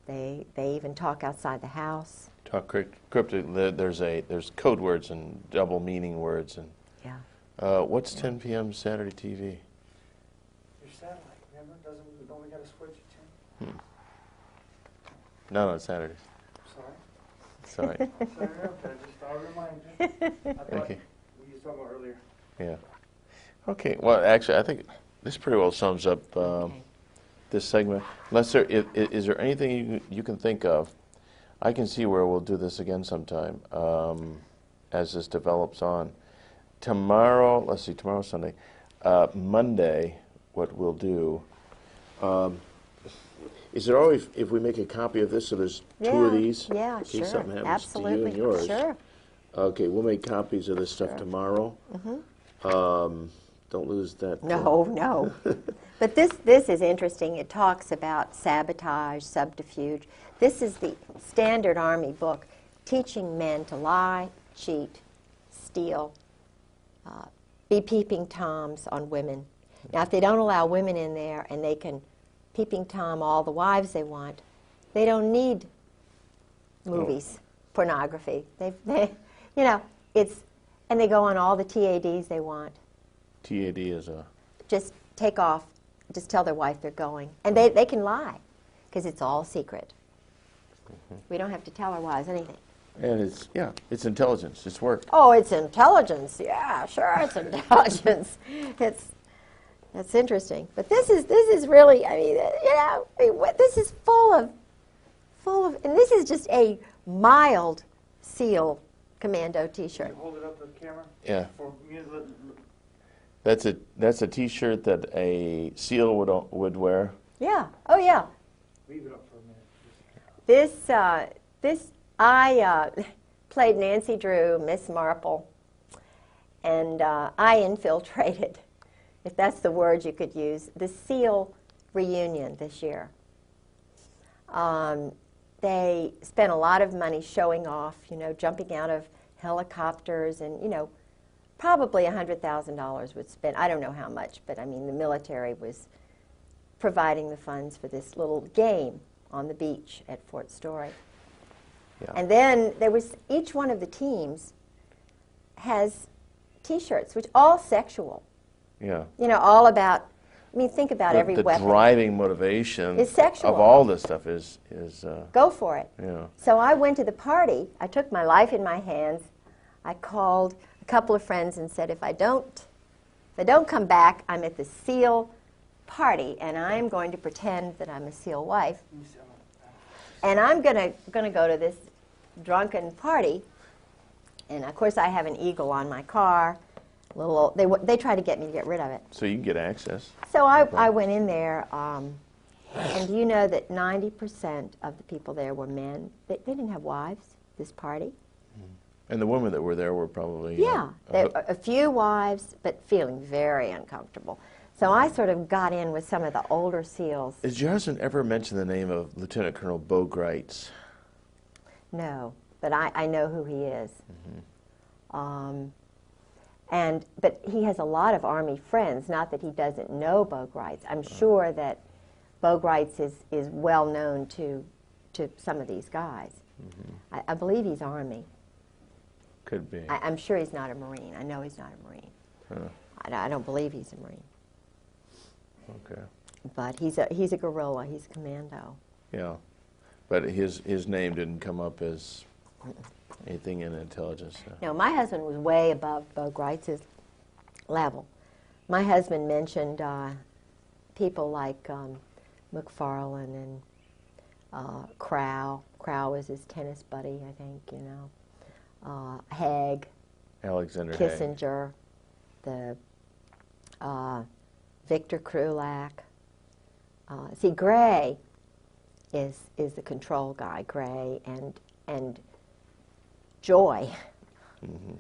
they even talk outside the house. Talk cryptically. There's code words and double meaning words. And yeah. What's 10 p.m. Saturday TV? Your satellite, remember? Don't we got to switch it to? Not on Saturdays. Sorry. Sorry. Sorry, okay, just thought I'd remind you. I thought Okay. we used to talk about earlier. Yeah. Okay. Well, actually, I think this pretty well sums up this segment. Unless is there anything you can think of? I can see where we'll do this again sometime as this develops on. Tomorrow, let's see, tomorrow's Sunday. Monday, what we'll do. Is there always, if we make a copy of this, so there's two of these? Yeah, in case sure. something happens Absolutely. to you and yours. Sure. Okay, we'll make copies of this stuff tomorrow. Don't lose that. No. But this is interesting. It talks about sabotage, subterfuge. This is the standard Army book teaching men to lie, cheat, steal, be peeping toms on women. Now, if they don't allow women in there and they can peeping tom all the wives they want, they don't need movies, pornography. They, you know, and they go on all the TADs they want. TAD is a... Just take off, just tell their wife they're going. And they can lie, because it's all secret. We don't have to tell our wives anything. And it's intelligence. It's work. Oh, it's intelligence. Yeah, sure, it's intelligence. That's interesting. But this is really, I mean, you know, this is full of, and this is just a mild SEAL commando T-shirt. Can you hold it up to the camera? Yeah. For me to That's a T-shirt that a SEAL would wear. Yeah. Oh, yeah. leave it up for a minute. I played Nancy Drew, Miss Marple, and I infiltrated, if that's the word you could use, the SEAL reunion this year. They spent a lot of money showing off, you know, jumping out of helicopters, and, you know, probably $100,000 was spent. I don't know how much, but I mean, the military was providing the funds for this little game on the beach at Fort Story. Yeah. And then there was, each one of the teams has T-shirts, which all sexual. Yeah. You know, all about, I mean, think about every the weapon. driving motivation Is sexual. of all this stuff is Go for it. yeah. So I went to the party. I took my life in my hands. I called a couple of friends and said, if I don't come back, I'm at the SEAL party, and I'm going to pretend that I'm a SEAL wife. And I'm gonna go to this drunken party, and of course I have an Eagle on my car. They try to get me to get rid of it. So you can get access. So I went in there, and do you know that 90% of the people there were men? They didn't have wives, this party. And the women that were there were probably... Yeah, a few wives, but feeling very uncomfortable. So I sort of got in with some of the older SEALs. Did your husband ever mention the name of Lieutenant Colonel Bo Greitz? No, but I know who he is. Mm-hmm. But he has a lot of Army friends, not that he doesn't know Bo Greitz. I'm sure that Bo Greitz is well known to some of these guys. Mm-hmm. I believe he's Army. Could be. I'm sure he's not a Marine. I know he's not a Marine. Huh. I don't believe he's a Marine. Okay. But he's a guerrilla. He's a commando. Yeah. But his name didn't come up as anything in intelligence. No, my husband was way above Bo Greitz's level. My husband mentioned people like McFarlane and Crow. Crow was his tennis buddy, I think, you know. Haig, Alexander Haig. Kissinger, the Victor Krulak. See, Gray is the control guy. Gray and Joy. Mm-hmm.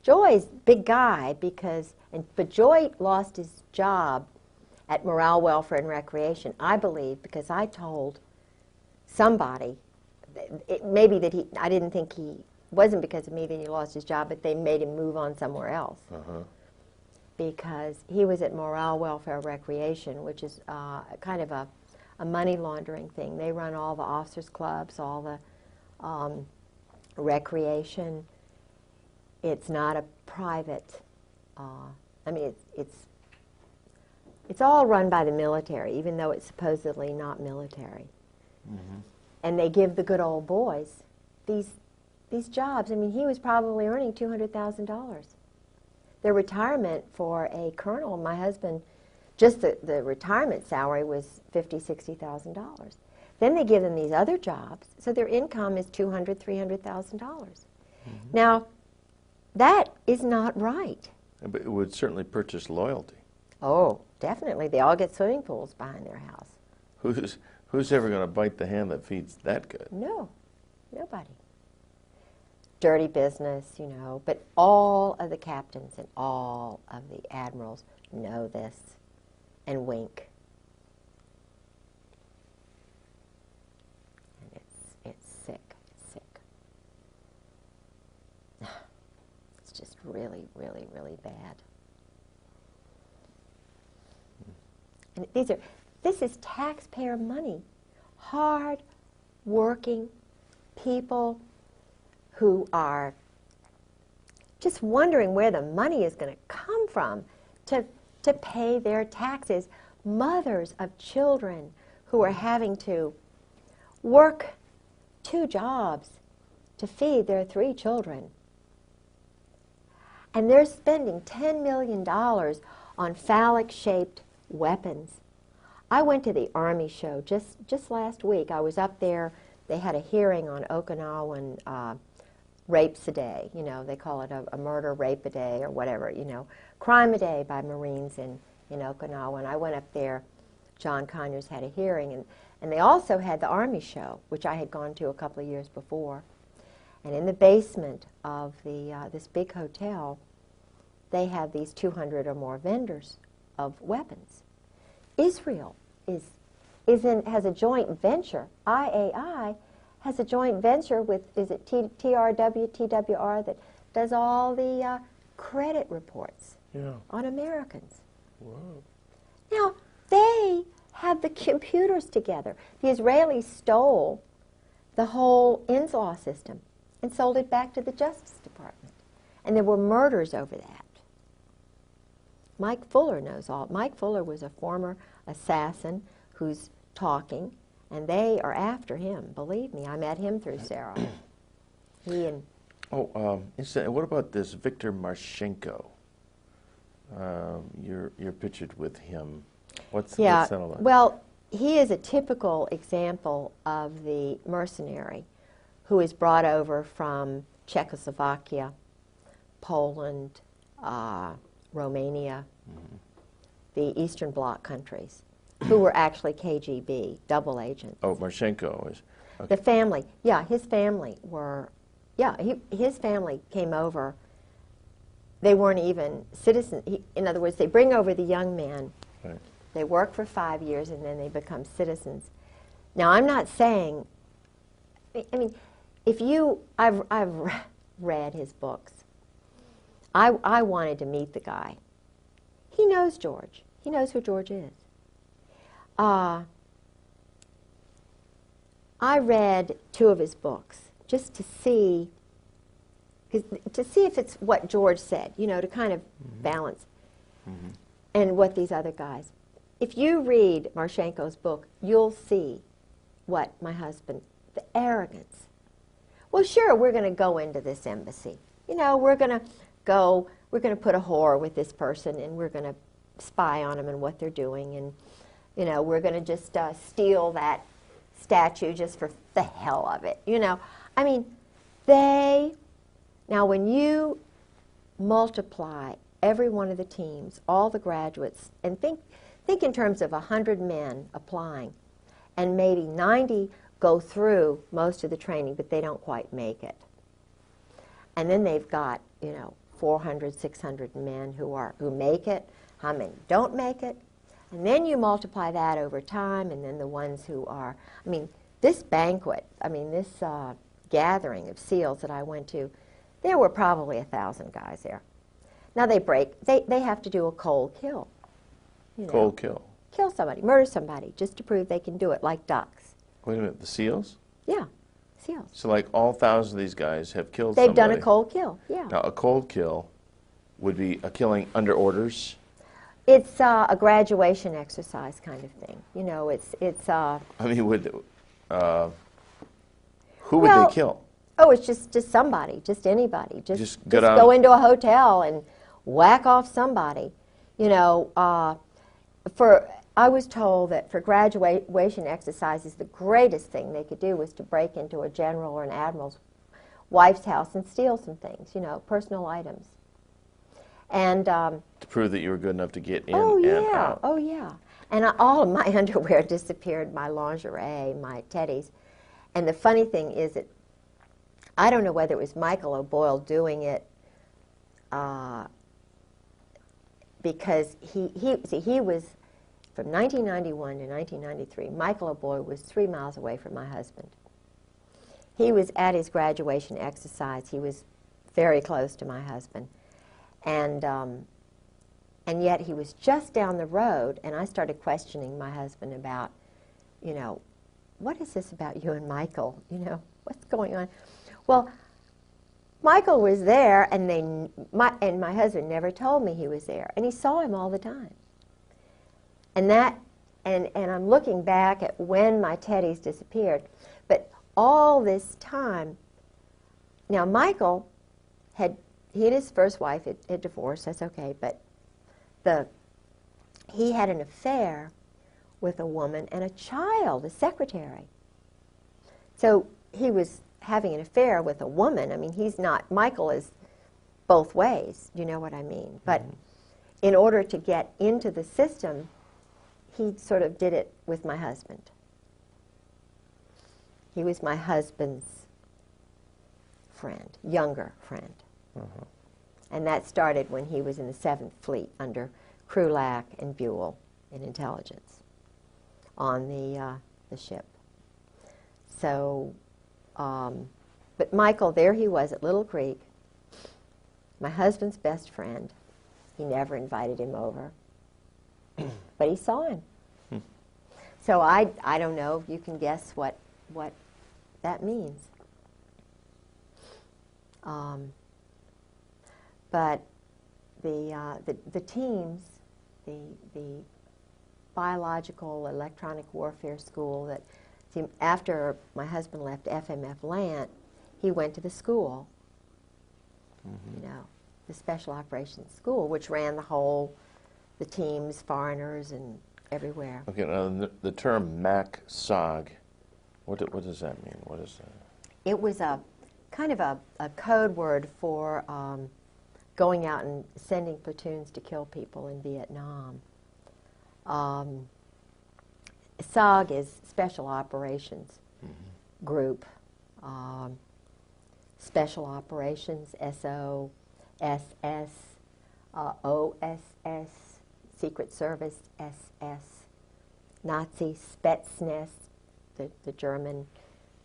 Joy's big guy but Joy lost his job at Morale, Welfare, and Recreation, I believe, because I told somebody, I didn't think wasn't because of me that he lost his job, but they made him move on somewhere else. Uh-huh. Because he was at Morale, Welfare, Recreation, which is kind of a money laundering thing. They run all the officers' clubs, all the recreation. It's not a private, it's all run by the military, even though it's supposedly not military. Mm-hmm. And they give the good old boys these jobs. I mean, he was probably earning $200,000. Their retirement for a colonel, my husband, just the retirement salary was $50,000, $60,000. Then they give them these other jobs, so their income is $200,000, $300,000. Mm-hmm. Now, that is not right. But it would certainly purchase loyalty. Oh, definitely. They all get swimming pools behind their house. Who's ever going to bite the hand that feeds that good? No, nobody. Dirty business, you know, but all of the captains and all of the admirals know this and wink. And it's sick. It's sick. It's just really, really, really bad. And this is taxpayer money. Hard working people who are just wondering where the money is going to come from to pay their taxes. Mothers of children who are having to work 2 jobs to feed their 3 children. And they're spending $10 million on phallic-shaped weapons. I went to the Army show just last week. I was up there. They had a hearing on Okinawan rapes a day. You know, they call it a murder rape a day or whatever, you know. Crime a day by Marines in Okinawa. And I went up there. John Conyers had a hearing. And they also had the Army show, which I had gone to a couple of years before. And in the basement of this big hotel, they have these 200 or more vendors of weapons. Israel has a joint venture. IAI has a joint venture with, is it TWR, that does all the credit reports on Americans. Whoa. Now, they have the computers together. The Israelis stole the whole INSLAW system and sold it back to the Justice Department. And there were murders over that. Mike Fuller knows all. Mike Fuller was a former assassin who's talking, and they are after him. Believe me, I met him through Sarah. He and... what about this Victor Marchenko? You're pictured with him. What's that all about? Well, he is a typical example of the mercenary who is brought over from Czechoslovakia, Poland, Romania, the Eastern Bloc countries, who were actually KGB, double agents. Oh, Marchenko is... Okay. The family, his family were Yeah, his family came over. They weren't even citizens. In other words, they bring over the young man. Right. They work for 5 years, and then they become citizens. Now, I'm not saying, I mean, I've read his books. I wanted to meet the guy. He knows George. He knows who George is. I read 2 of his books just to see if it's what George said, you know, to kind of balance, and what these other guys. If you read Marchenko's book, you'll see what my husband, the arrogance. Well, sure, we're going to go into this embassy. You know, we're going to put a whore with this person, and we're going to spy on them and what they're doing, and, you know, we're going to just steal that statue just for the hell of it. You know, I mean, now when you multiply every one of the teams, all the graduates, and think in terms of 100 men applying, and maybe 90 go through most of the training, but they don't quite make it. And then they've got, you know, 400, 600 men who make it, how many don't make it, and then you multiply that over time, and then the ones who are, I mean, this banquet, I mean, this gathering of SEALs that I went to, there were probably 1,000 guys there. Now they have to do a cold kill. You know, Cold kill. Kill somebody, murder somebody, just to prove they can do it, like ducks. Wait a minute, the SEALs? Yeah, SEALs. So like all 1,000 of these guys have killed They've somebody. done a cold kill, yeah. Now a cold kill would be a killing under orders? It's a graduation exercise kind of thing. You know, it's I mean, who would well, they kill? Oh, it's just anybody, just go go into a hotel and whack off somebody. You know, I was told that for graduation exercises, the greatest thing they could do was to break into a general or an admiral's wife's house and steal some things, you know, personal items. And to prove that you were good enough to get in oh, and yeah, out. oh yeah. And all of my underwear disappeared, my lingerie, my teddies. And the funny thing is that I don't know whether it was Michael O'Boyle doing it because he was, from 1991 to 1993, Michael O'Boyle was 3 miles away from my husband. He was at his graduation exercise. He was very close to my husband. And yet he was just down the road, and I started questioning my husband about, you know, what is this about you and Michael? You know, what's going on? Well, Michael was there, and my husband never told me he was there, and he saw him all the time. And I'm looking back at when my teddies disappeared, but all this time, now Michael he and his first wife had divorced, that's okay, but he had an affair with a woman and a child, a secretary. So he was having an affair with a woman. I mean, Michael is both ways, you know what I mean? But in order to get into the system, he sort of did it with my husband. He was my husband's friend, younger friend. And that started when he was in the 7th Fleet under Krulak and Buell in intelligence on the ship. So, but Michael, there he was at Little Creek, my husband's best friend. He never invited him over, but he saw him. So I don't know if you can guess what that means. But the teams, the biological electronic warfare school that, after my husband left FMF Lant, he went to the school, you know, the Special Operations School, which ran the teams, foreigners, and everywhere. Okay, now the term MAC-SOG, what does that mean? What is that? It was a kind of a code word for going out and sending platoons to kill people in Vietnam. SOG is Special Operations Group. Special Operations, SOSS, OSS, Secret Service, SS, Nazi Spetsnaz, the German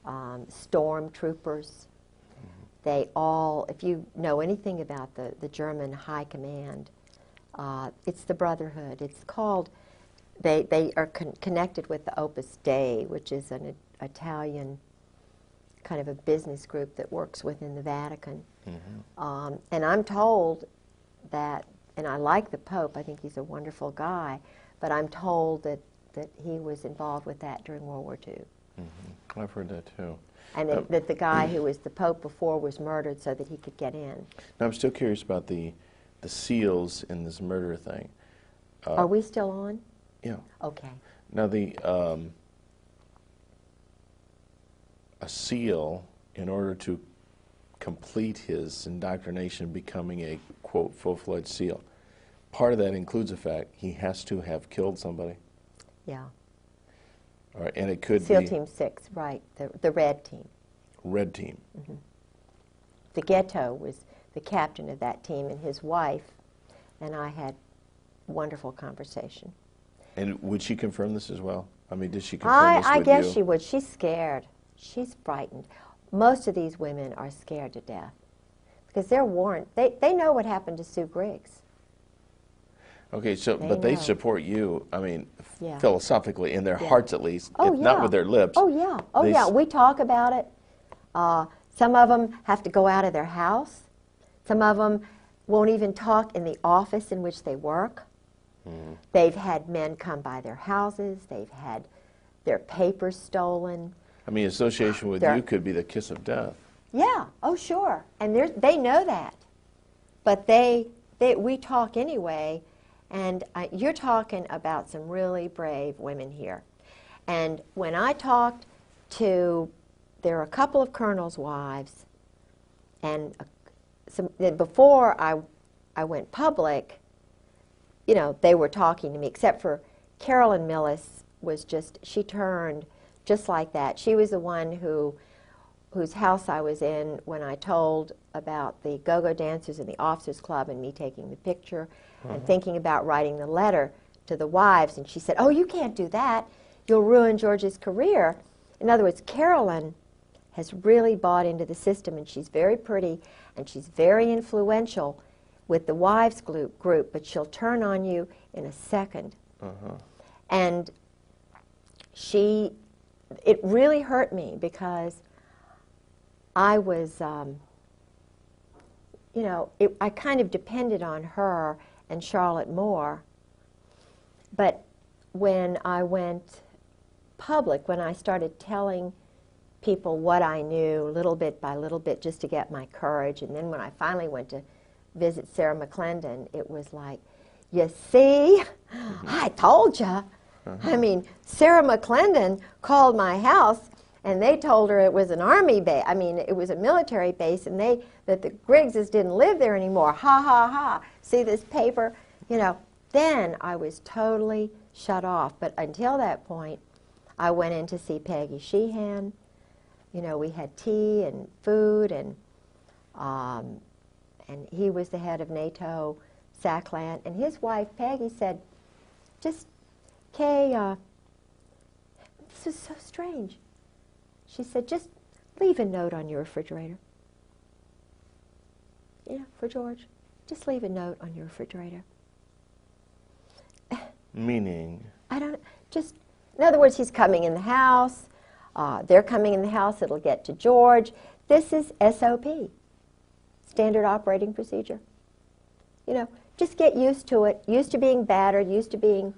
stormtroopers. They all, if you know anything about the German High Command, it's the Brotherhood. It's called, they are connected with the Opus Dei, which is an Italian kind of a business group that works within the Vatican. And I'm told that, and I like the Pope, I think he's a wonderful guy, but I'm told that he was involved with that during World War II. I've heard that too. And that the guy who was the Pope before was murdered so that he could get in. Now, I'm still curious about the SEALs in this murder thing. Are we still on? Yeah. Okay. Now, a SEAL, in order to complete his indoctrination, becoming a, quote, full-fledged SEAL, part of that includes the fact he has to have killed somebody. Yeah. All right, and it could SEAL be Team 6, right, the red team. Red team. The Ghetto was the captain of that team, and his wife and I had wonderful conversation. And would she confirm this as well? I mean, did she confirm this with you? I guess she would. She's scared. She's frightened. Most of these women are scared to death because they're warned. They know what happened to Sue Griggs. Okay, so They but they know. support you, I mean, Yeah. philosophically, in their Yeah. hearts at least, Oh, if not yeah. with their lips. Oh, yeah. Oh, they yeah. s- We talk about it. Some of them have to go out of their house. Some of them won't even talk in the office in which they work. They've had men come by their houses. They've had their papers stolen. I mean, association with They're- you could be the kiss of death. Yeah. Oh, sure. And they know that. But we talk anyway. And you're talking about some really brave women here. And when I talked to, there are a couple of colonels' wives, and before I went public, you know, they were talking to me, except for Carolyn Millis was she turned just like that. She was the one whose house I was in when I told about the go-go dancers in the officers club and me taking the picture and thinking about writing the letter to the wives. And she said, "Oh, you can't do that. You'll ruin George's career." In other words, Carolyn has really bought into the system, and she's very pretty and she's very influential with the wives group, but she'll turn on you in a second. And it really hurt me because I was, you know, I kind of depended on her and Charlotte Moore. But when I went public, when I started telling people what I knew little bit by little bit just to get my courage, and then when I finally went to visit Sarah McClendon, it was like, you see, I told you. I mean, Sarah McClendon called my house and they told her it was an army base. I mean, it was a military base, and that the Griggses didn't live there anymore. Ha, ha, ha. See this paper? You know, then I was totally shut off. But until that point, I went in to see Peggy Sheehan. You know, we had tea and food, and he was the head of NATO SACLAN. And his wife, Peggy, said, Kay, this is so strange. She said, just leave a note on your refrigerator. Yeah, for George. Just leave a note on your refrigerator. Meaning? In other words, he's coming in the house. They're coming in the house. It'll get to George. This is SOP, standard operating procedure. You know, just get used to it, used to being battered, used to being...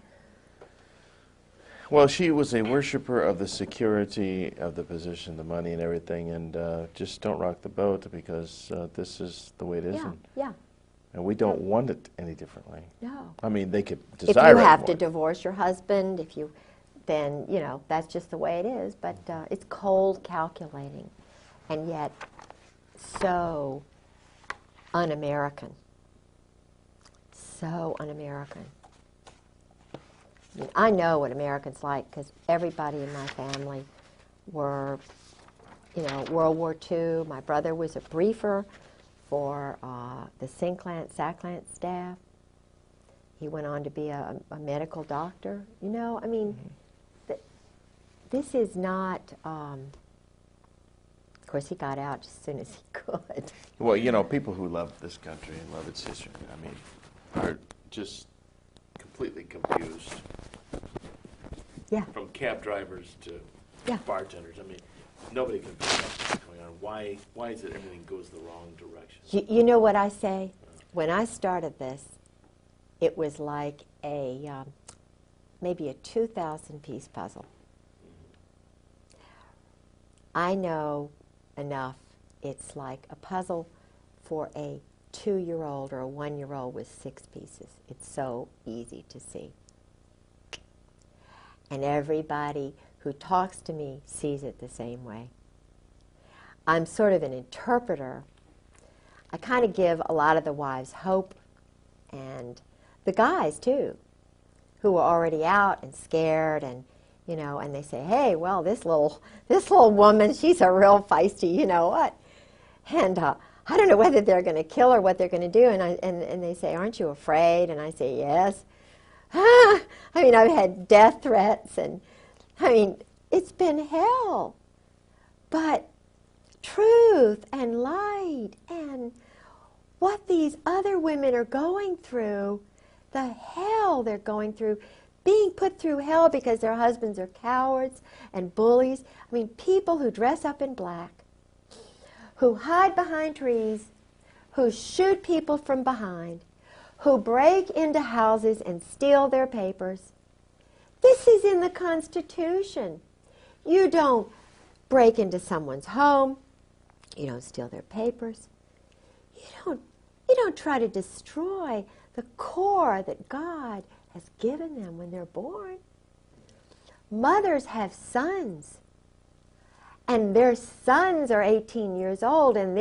Well, she was a worshiper of the security of the position, the money and everything, and just don't rock the boat because this is the way it is. Yeah, and, yeah. and we don't want it any differently. No. I mean, they could If desire you it have more. to divorce your husband, then, you know, that's just the way it is. But it's cold calculating, and yet so un-American. So un-American. I mean, I know what Americans like because everybody in my family were you know, World War II. My brother was a briefer for the SACLANT staff. He went on to be a medical doctor. You know, I mean, this is not, of course he got out as soon as he could. Well, you know, people who love this country and love its history, I mean, are just completely confused. Yeah. From cab drivers to Yeah. bartenders. I mean, nobody can figure out what's going on. Why is it everything goes the wrong direction? You know what I say? When I started this, it was like a maybe a 2,000-piece puzzle. I know enough. It's like a puzzle for a 2-year-old or a 1-year-old with 6 pieces. It's so easy to see. And everybody who talks to me sees it the same way. I'm sort of an interpreter. I kind of give a lot of the wives hope, and the guys too, who are already out and scared, and you know, and they say, "Hey, well, this little woman, she's a real feisty, you know what?" And I don't know whether they're going to kill her, what they're going to do, and they say, "Aren't you afraid?" And I say, "Yes." I mean, I've had death threats, and I mean, it's been hell. But truth and light and what these other women are going through, the hell they're going through, being put through hell because their husbands are cowards and bullies. I mean, people who dress up in black, who hide behind trees, who shoot people from behind, who break into houses and steal their papers. This is in the Constitution. You don't break into someone's home. You don't steal their papers. You don't try to destroy the core that God has given them when they're born. Mothers have sons, and their sons are 18 years old, and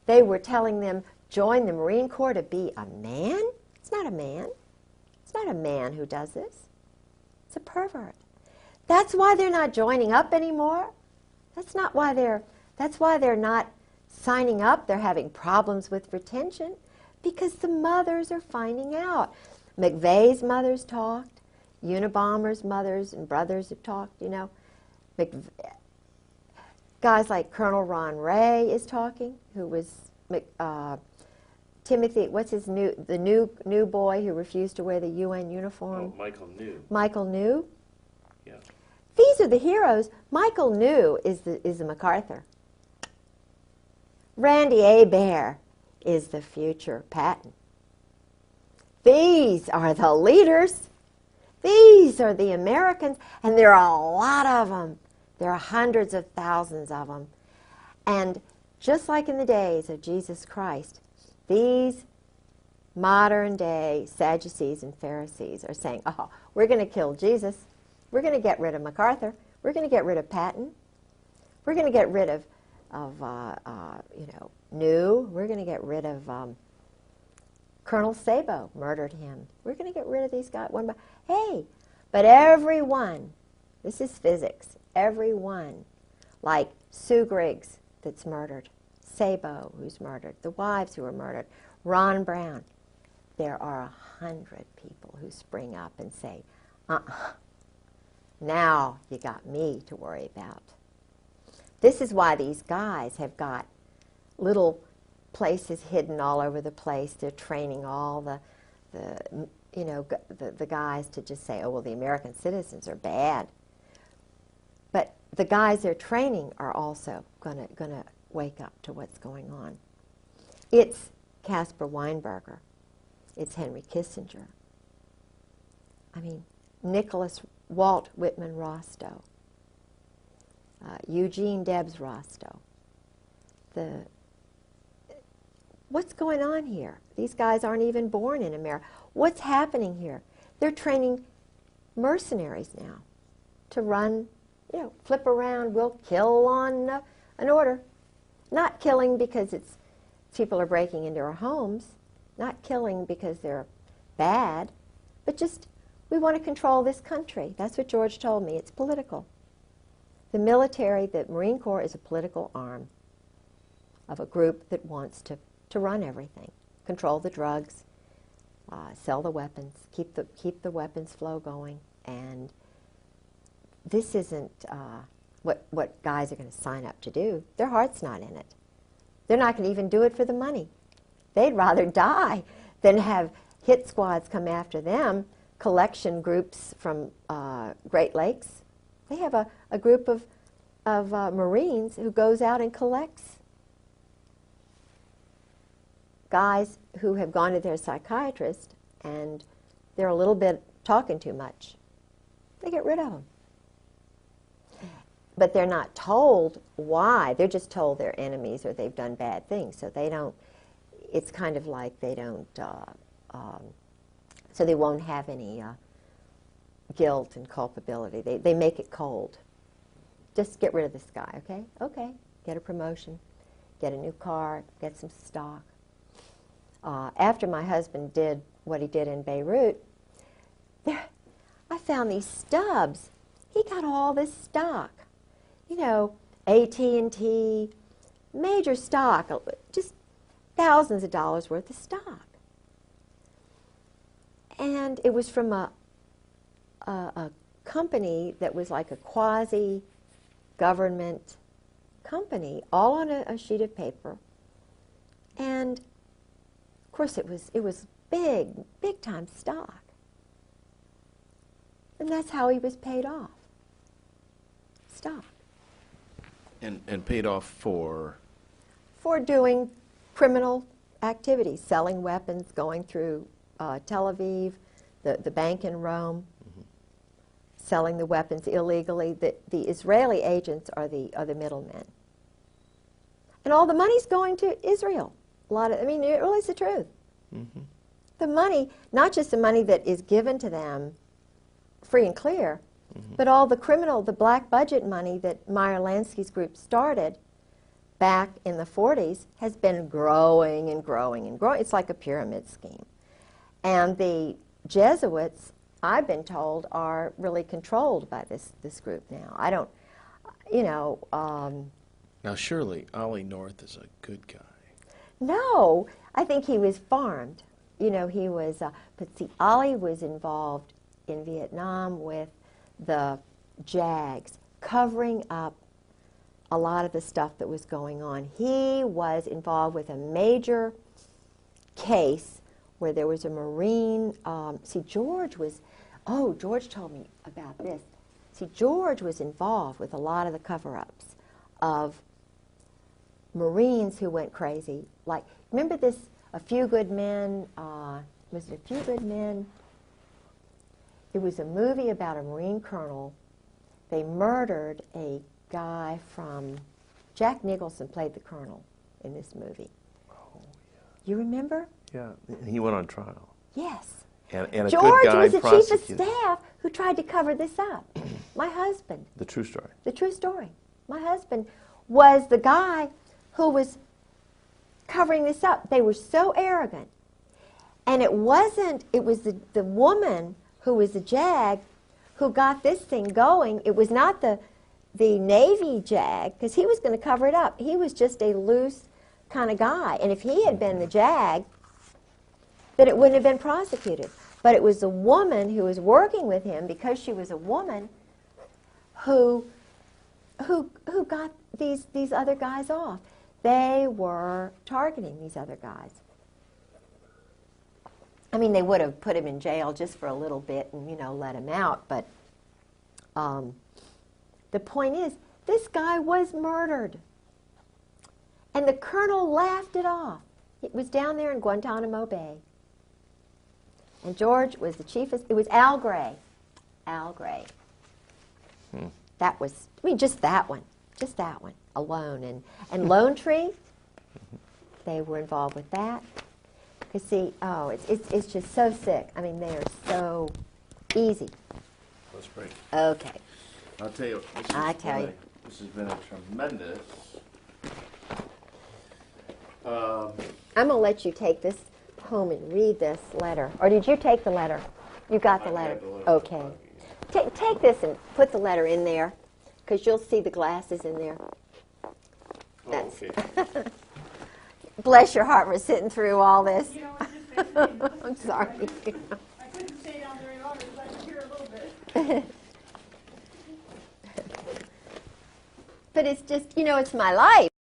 they were telling them, join the Marine Corps to be a man? It's not a man. It's not a man who does this. It's a pervert. That's why they're not joining up anymore. That's why they're not signing up. They're having problems with retention because the mothers are finding out. McVeigh's mothers talked. Unabomber's mothers and brothers have talked, you know. Guys like Colonel Ron Ray is talking, who was Timothy, the new boy who refused to wear the UN uniform? Oh, Michael New. Michael New? Yeah. These are the heroes. Michael New is the MacArthur. Randy Hebert is the future Patton. These are the leaders. These are the Americans, and there are a lot of them. There are hundreds of thousands of them. And just like in the days of Jesus Christ, these modern-day Sadducees and Pharisees are saying, oh, we're going to kill Jesus. We're going to get rid of MacArthur. We're going to get rid of Patton. We're going to get rid of New. We're going to get rid of Colonel Sabo, murdered him. We're going to get rid of these guys one by hey, but everyone, this is physics, everyone, like Sue Griggs that's murdered, Sabo who's murdered, the wives who are murdered, Ron Brown, there are 100 people who spring up and say, now you got me to worry about. This is why these guys have got little places hidden all over the place. They're training all the guys to just say, oh, well, the American citizens are bad. But the guys they're training are also going to wake up to what's going on. It's Caspar Weinberger. It's Henry Kissinger. I mean, Walt Whitman Rostow. Eugene Debs Rostow. What's going on here? These guys aren't even born in America. What's happening here? They're training mercenaries now to run, flip around. We'll kill on an order. Not killing because people are breaking into our homes. Not killing because they're bad. But just, we want to control this country. That's what George told me. It's political. The military, the Marine Corps is a political arm of a group that wants to run everything, control the drugs, sell the weapons, keep the weapons flow going. And this isn't what guys are going to sign up to do. Their heart's not in it. They're not going to even do it for the money. They'd rather die than have hit squads come after them, collection groups from Great Lakes. They have a group of Marines who goes out and collects guys who have gone to their psychiatrist and they're a little bit talking too much. They get rid of them. But they're not told why. They're just told they're enemies or they've done bad things. So they don't, it's kind of like they don't, so they won't have any guilt and culpability. They make it cold. Just get rid of this guy, okay? Okay, get a promotion, get a new car, get some stock. After my husband did what he did in Beirut, I found these stubs. He got all this stock. You know, AT&T, major stock, just thousands of dollars worth of stock. And it was from a company that was like a quasi-government company, all on a sheet of paper. And of course it was big time stock. And that's how he was paid off. Stock. And paid off for? For doing criminal activities, selling weapons, going through Tel Aviv, the bank in Rome, selling the weapons illegally. The Israeli agents are the middlemen. And all the money's going to Israel. I mean, it really is the truth. The money, not just the money that is given to them free and clear, but all the the black budget money that Meyer Lansky's group started back in the 40s has been growing and growing and growing. It's like a pyramid scheme. And the Jesuits, I've been told, are really controlled by this group now. I don't, you know. Now, surely Ollie North is a good guy. No, I think he was farmed. You know, he was, but see, Ollie was involved in Vietnam with the JAGs, covering up a lot of the stuff that was going on. He was involved with a major case where there was a Marine, George told me about this. See, George was involved with a lot of the cover-ups of Marines who went crazy. Like, remember this, A Few Good Men, was it A Few Good Men? It was a movie about a Marine colonel. They murdered a guy from, Jack Nicholson played the colonel in this movie. Oh, yeah. You remember? Yeah, he went on trial. Yes. And a George good guy was the chief of prosecutor. staff who tried to cover this up. My husband. The true story. The true story. My husband was the guy who was covering this up. They were so arrogant. And it was the woman who was the JAG who got this thing going. It was not the Navy JAG, because he was going to cover it up. He was just a loose kind of guy. And if he had been the JAG, then it wouldn't have been prosecuted. But it was the woman who was working with him, because she was a woman, who got these other guys off. They were targeting these other guys. I mean, they would have put him in jail just for a little bit and, you know, let him out. But the point is, this guy was murdered. And the colonel laughed it off. It was down there in Guantanamo Bay. And George was the chief of, it was Al Gray. Al Gray. That was, I mean, just that one alone. And Lone Tree, they were involved with that. Because see, it's just so sick. I mean, they are so easy. Let's break. Okay. I'll tell you. This has been a tremendous. I'm going to let you take this home and read this letter. Or did you take the letter? You got the letter. Got the letter. Okay. Take this and put the letter in there. because you'll see the glasses in there. Okay. Bless your heart for sitting through all this. You know, it's just fascinating. I'm sorry. I couldn't stay down very long because I could hear a little bit. But it's just, you know, it's my life.